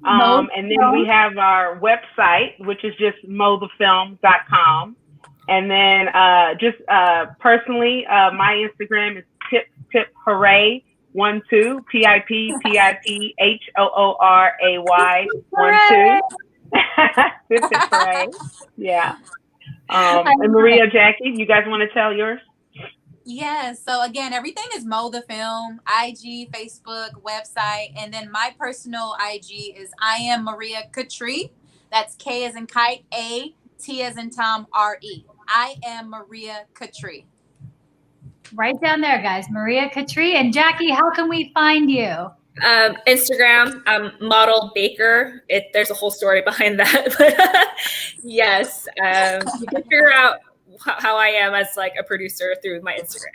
Mo the And then Film. we have our website, which is just mothefilm.com. And then personally, my Instagram is Pip Hooray 12, PIPHOORAY 12. Pip Hooray. Yeah. And Maria, Jackie, you guys want to tell yours? Yeah, so again, everything is Mo the Film, IG, Facebook, website, and then my personal IG is I am Maria Katri. That's K as in kite, A, T as in Tom, R-E. I am Maria Katri. Right down there, guys. Maria Katri. And Jackie, how can we find you? Instagram, model baker. There's a whole story behind that, but yes, you can figure out how I am as like a producer through my Instagram.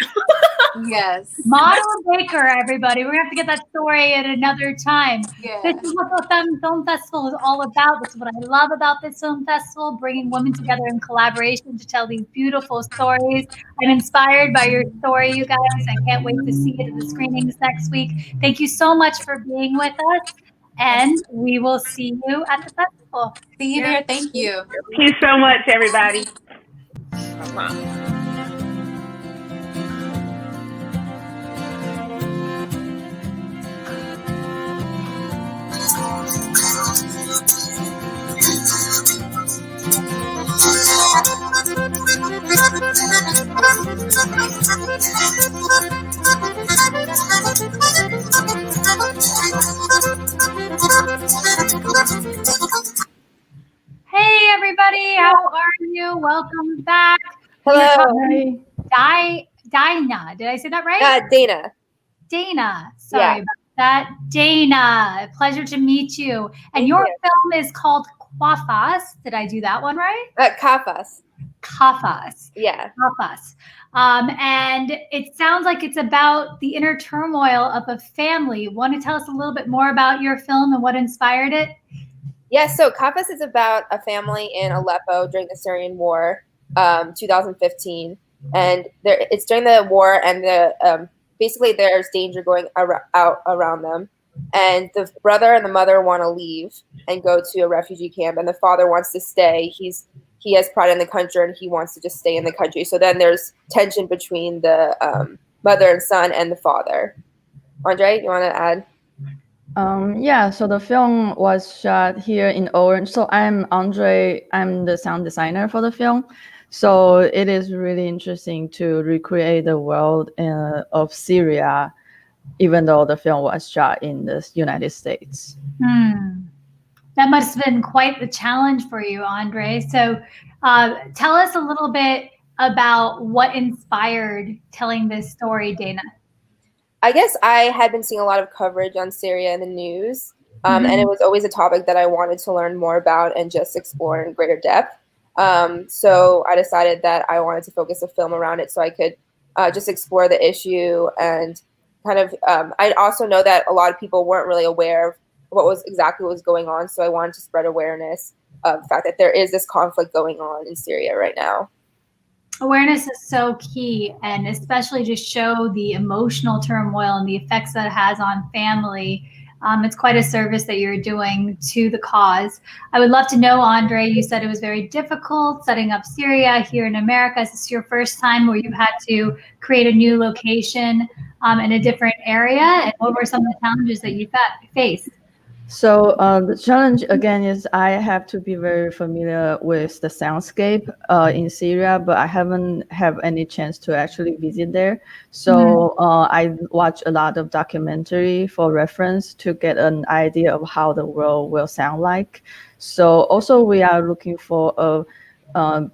Yes. Model and baker, everybody. We're gonna have to get that story at another time. Yeah. This is what the Femme Film Festival is all about. This is what I love about this film festival, bringing women together in collaboration to tell these beautiful stories. I'm inspired by your story, you guys. I can't wait to see it at the screenings next week. Thank you so much for being with us, and we will see you at the festival. See you there. Thank you. Thank you so much, everybody. Hey, everybody. How are you? Welcome back. Hello. Dinah. Did I say that right? Dana. Dana. Sorry about that. Dana. Pleasure to meet you. And your film is called Quafas. Did I do that one right? Kafas. Kafas. Yeah. Kafas. And it sounds like it's about the inner turmoil of a family. Want to tell us a little bit more about your film and what inspired it? Yes, so Kafas is about a family in Aleppo during the Syrian War, 2015. And it's during the war, and basically there's danger going out around them. And the brother and the mother want to leave and go to a refugee camp, and the father wants to stay. He has pride in the country, and he wants to just stay in the country. So then there's tension between the mother and son and the father. Andre, you want to add? Yeah, so the film was shot here in Orange. So I'm Andre, I'm the sound designer for the film. So it is really interesting to recreate the world of Syria, even though the film was shot in the United States. That must have been quite the challenge for you, Andre. So tell us a little bit about what inspired telling this story, Dana. I guess I had been seeing a lot of coverage on Syria in the news, and it was always a topic that I wanted to learn more about and just explore in greater depth. So I decided that I wanted to focus a film around it so I could just explore the issue and kind of, I also know that a lot of people weren't really aware of what was going on. So I wanted to spread awareness of the fact that there is this conflict going on in Syria right now. Awareness is so key, and especially to show the emotional turmoil and the effects that it has on family. It's quite a service that you're doing to the cause. I would love to know, Andre, you said it was very difficult setting up Syria here in America. Is this your first time where you had to create a new location in a different area? And what were some of the challenges that you faced? So the challenge again is I have to be very familiar with the soundscape in Syria, but I haven't have any chance to actually visit there. So I watch a lot of documentary for reference to get an idea of how the world will sound like. So also we are looking for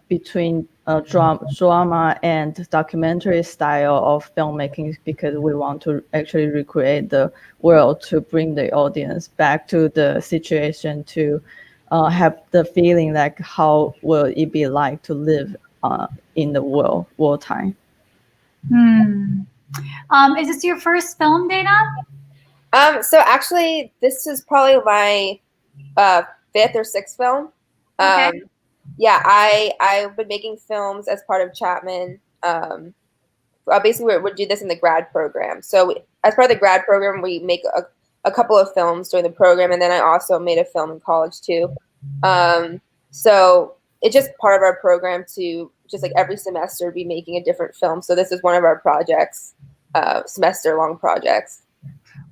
between drama and documentary style of filmmaking, because we want to actually recreate the world to bring the audience back to the situation, to have the feeling like how will it be like to live in the wartime. Is this your first film, Dana? So actually this is probably my 5th or 6th film. Okay. Yeah, I've been making films as part of Chapman. Basically, we do this in the grad program. So as part of the grad program, we make a couple of films during the program, and then I also made a film in college too. So it's just part of our program to just like every semester be making a different film. So this is one of our projects, semester-long projects.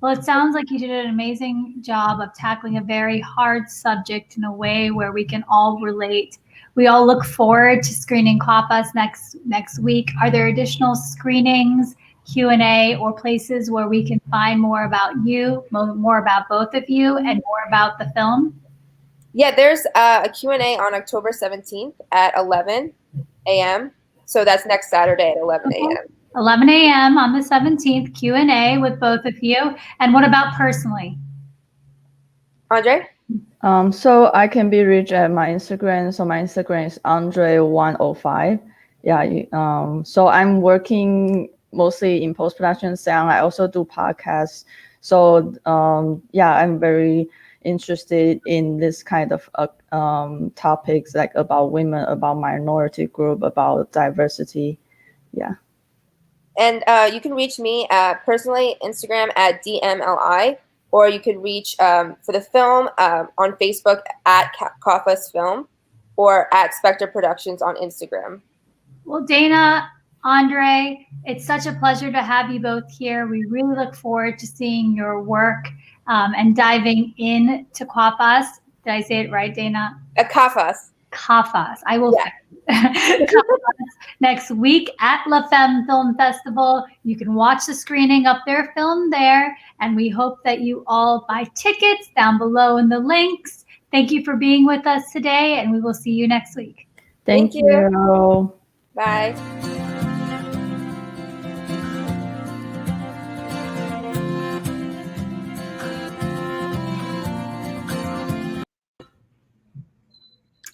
Well, it sounds like you did an amazing job of tackling a very hard subject in a way where we can all relate. We all look forward to screening Quafas next week. Are there additional screenings, Q&A, or places where we can find more about you, more about both of you, and more about the film? Yeah, there's a Q&A on October 17th at 11. a.m. So that's next Saturday at 11 a.m. 11 a.m. on the 17th, Q&A with both of you. And what about personally? Andre? So I can be reached at my Instagram. So my Instagram is Andre105. Yeah. So I'm working mostly in post-production sound. I also do podcasts. So yeah, I'm very interested in this kind of topics, like about women, about minority group, about diversity. Yeah. And you can reach me personally, Instagram at DMLI, or you could reach for the film on Facebook at Kafas Film, or at Spectre Productions on Instagram. Well, Dana, Andre, it's such a pleasure to have you both here. We really look forward to seeing your work and diving in to Kafas. Did I say it right, Dana? Kafas. Kafas. I will fix next week at La Femme Film Festival. You can watch the screening of their film there, and we hope that you all buy tickets down below in the links. Thank you for being with us today, and we will see you next week. Thank you. Bye.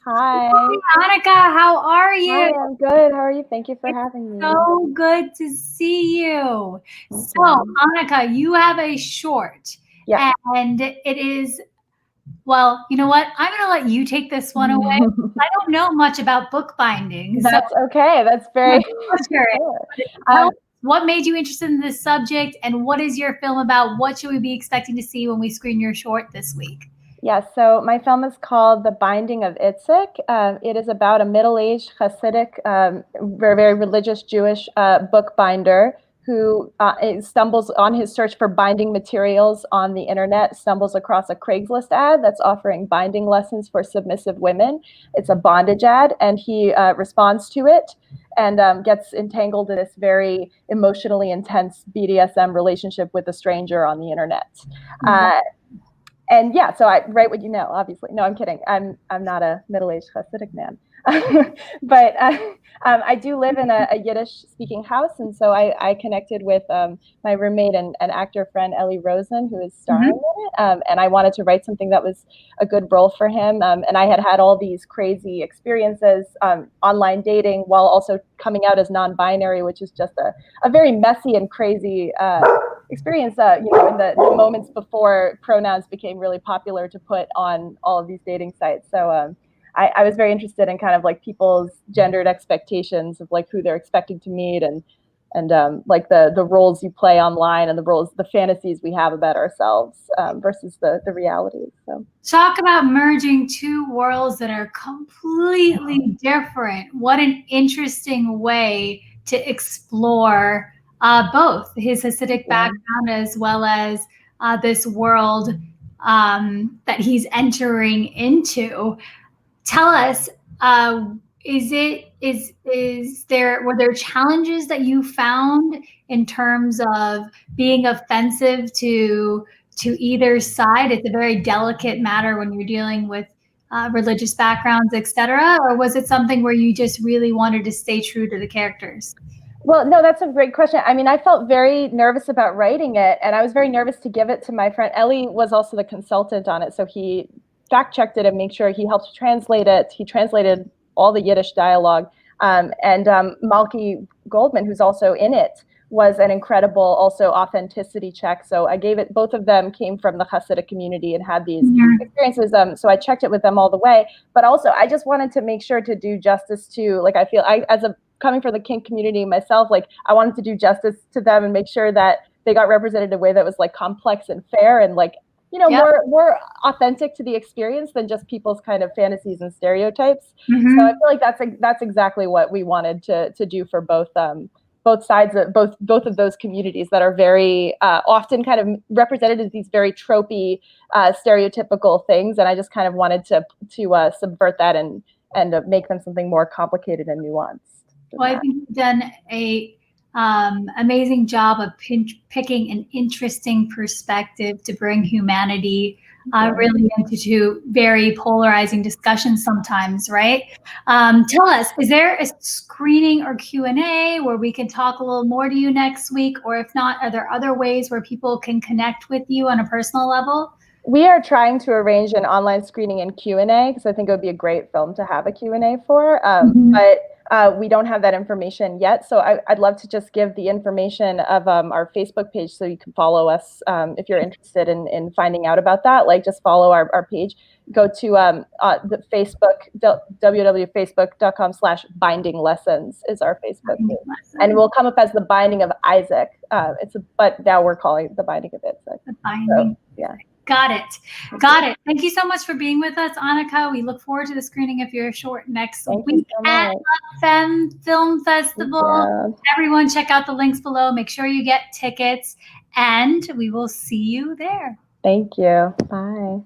Hi. Monica, how are you? Hi, I'm good. How are you? Thank you for having me. So good to see you. So, Monica, you have a short. Yeah. And it is, well, you know what? I'm going to let you take this one away. I don't know much about bookbinding. That's okay. That's very what made you interested in this subject, and what is your film about? What should we be expecting to see when we screen your short this week? Yeah, so my film is called The Binding of Itzik. It is about a middle-aged Hasidic, very, very religious Jewish bookbinder who stumbles on his search for binding materials on the internet, stumbles across a Craigslist ad that's offering binding lessons for submissive women. It's a bondage ad, and he responds to it and gets entangled in this very emotionally intense BDSM relationship with a stranger on the internet. And yeah, so I write what you know, obviously. No, I'm kidding. I'm not a middle-aged Hasidic man. But I do live in a Yiddish-speaking house, and so I connected with my roommate and actor friend Ellie Rosen, who is starring in it, and I wanted to write something that was a good role for him. And I had all these crazy experiences, online dating, while also coming out as non-binary, which is just a very messy and crazy experience, in the moments before pronouns became really popular to put on all of these dating sites. So I was very interested in kind of like people's gendered expectations of like who they're expecting to meet and like the roles you play online and the fantasies we have about ourselves versus the realities. So talk about merging two worlds that are completely different. What an interesting way to explore both his Hasidic background as well as this world that he's entering into. Tell us, were there challenges that you found in terms of being offensive to either side? It's a very delicate matter when you're dealing with religious backgrounds, etc. Or was it something where you just really wanted to stay true to the characters? Well, no, that's a great question. I mean, I felt very nervous about writing it, and I was very nervous to give it to my friend. Ellie was also the consultant on it, so he fact-checked it and made sure he helped translate it. He translated all the Yiddish dialogue. And Malky Goldman, who's also in it, was an incredible also authenticity check. So I gave it, both of them came from the Hasidic community and had these experiences. So I checked it with them all the way. But also I just wanted to make sure to do justice to, like, I feel coming from the kink community myself, like I wanted to do justice to them and make sure that they got represented in a way that was like complex and fair and like, more authentic to the experience than just people's kind of fantasies and stereotypes. So I feel like that's exactly what we wanted to do for both sides of both of those communities that are very often kind of represented as these very tropey, stereotypical things, and I just kind of wanted to subvert that and make them something more complicated and nuanced. Well, I think you've done a Amazing job of picking an interesting perspective to bring humanity really into two very polarizing discussions sometimes, right? Tell us, is there a screening or Q&A where we can talk a little more to you next week? Or if not, are there other ways where people can connect with you on a personal level? We are trying to arrange an online screening and Q&A because I think it would be a great film to have a Q&A for, but we don't have that information yet. So I'd love to just give the information of our Facebook page so you can follow us if you're interested in finding out about that. Like, just follow our page. Go to the Facebook, www.facebook.com/bindinglessons is our Facebook page. And it will come up as The Binding of Isaac. But now we're calling it The Binding of Isaac. The Binding. So, yeah. Got it. Got it. Thank you so much for being with us, Annika. We look forward to the screening of your short next week at Femme Film Festival. Everyone check out the links below. Make sure you get tickets, and we will see you there. Thank you. Bye.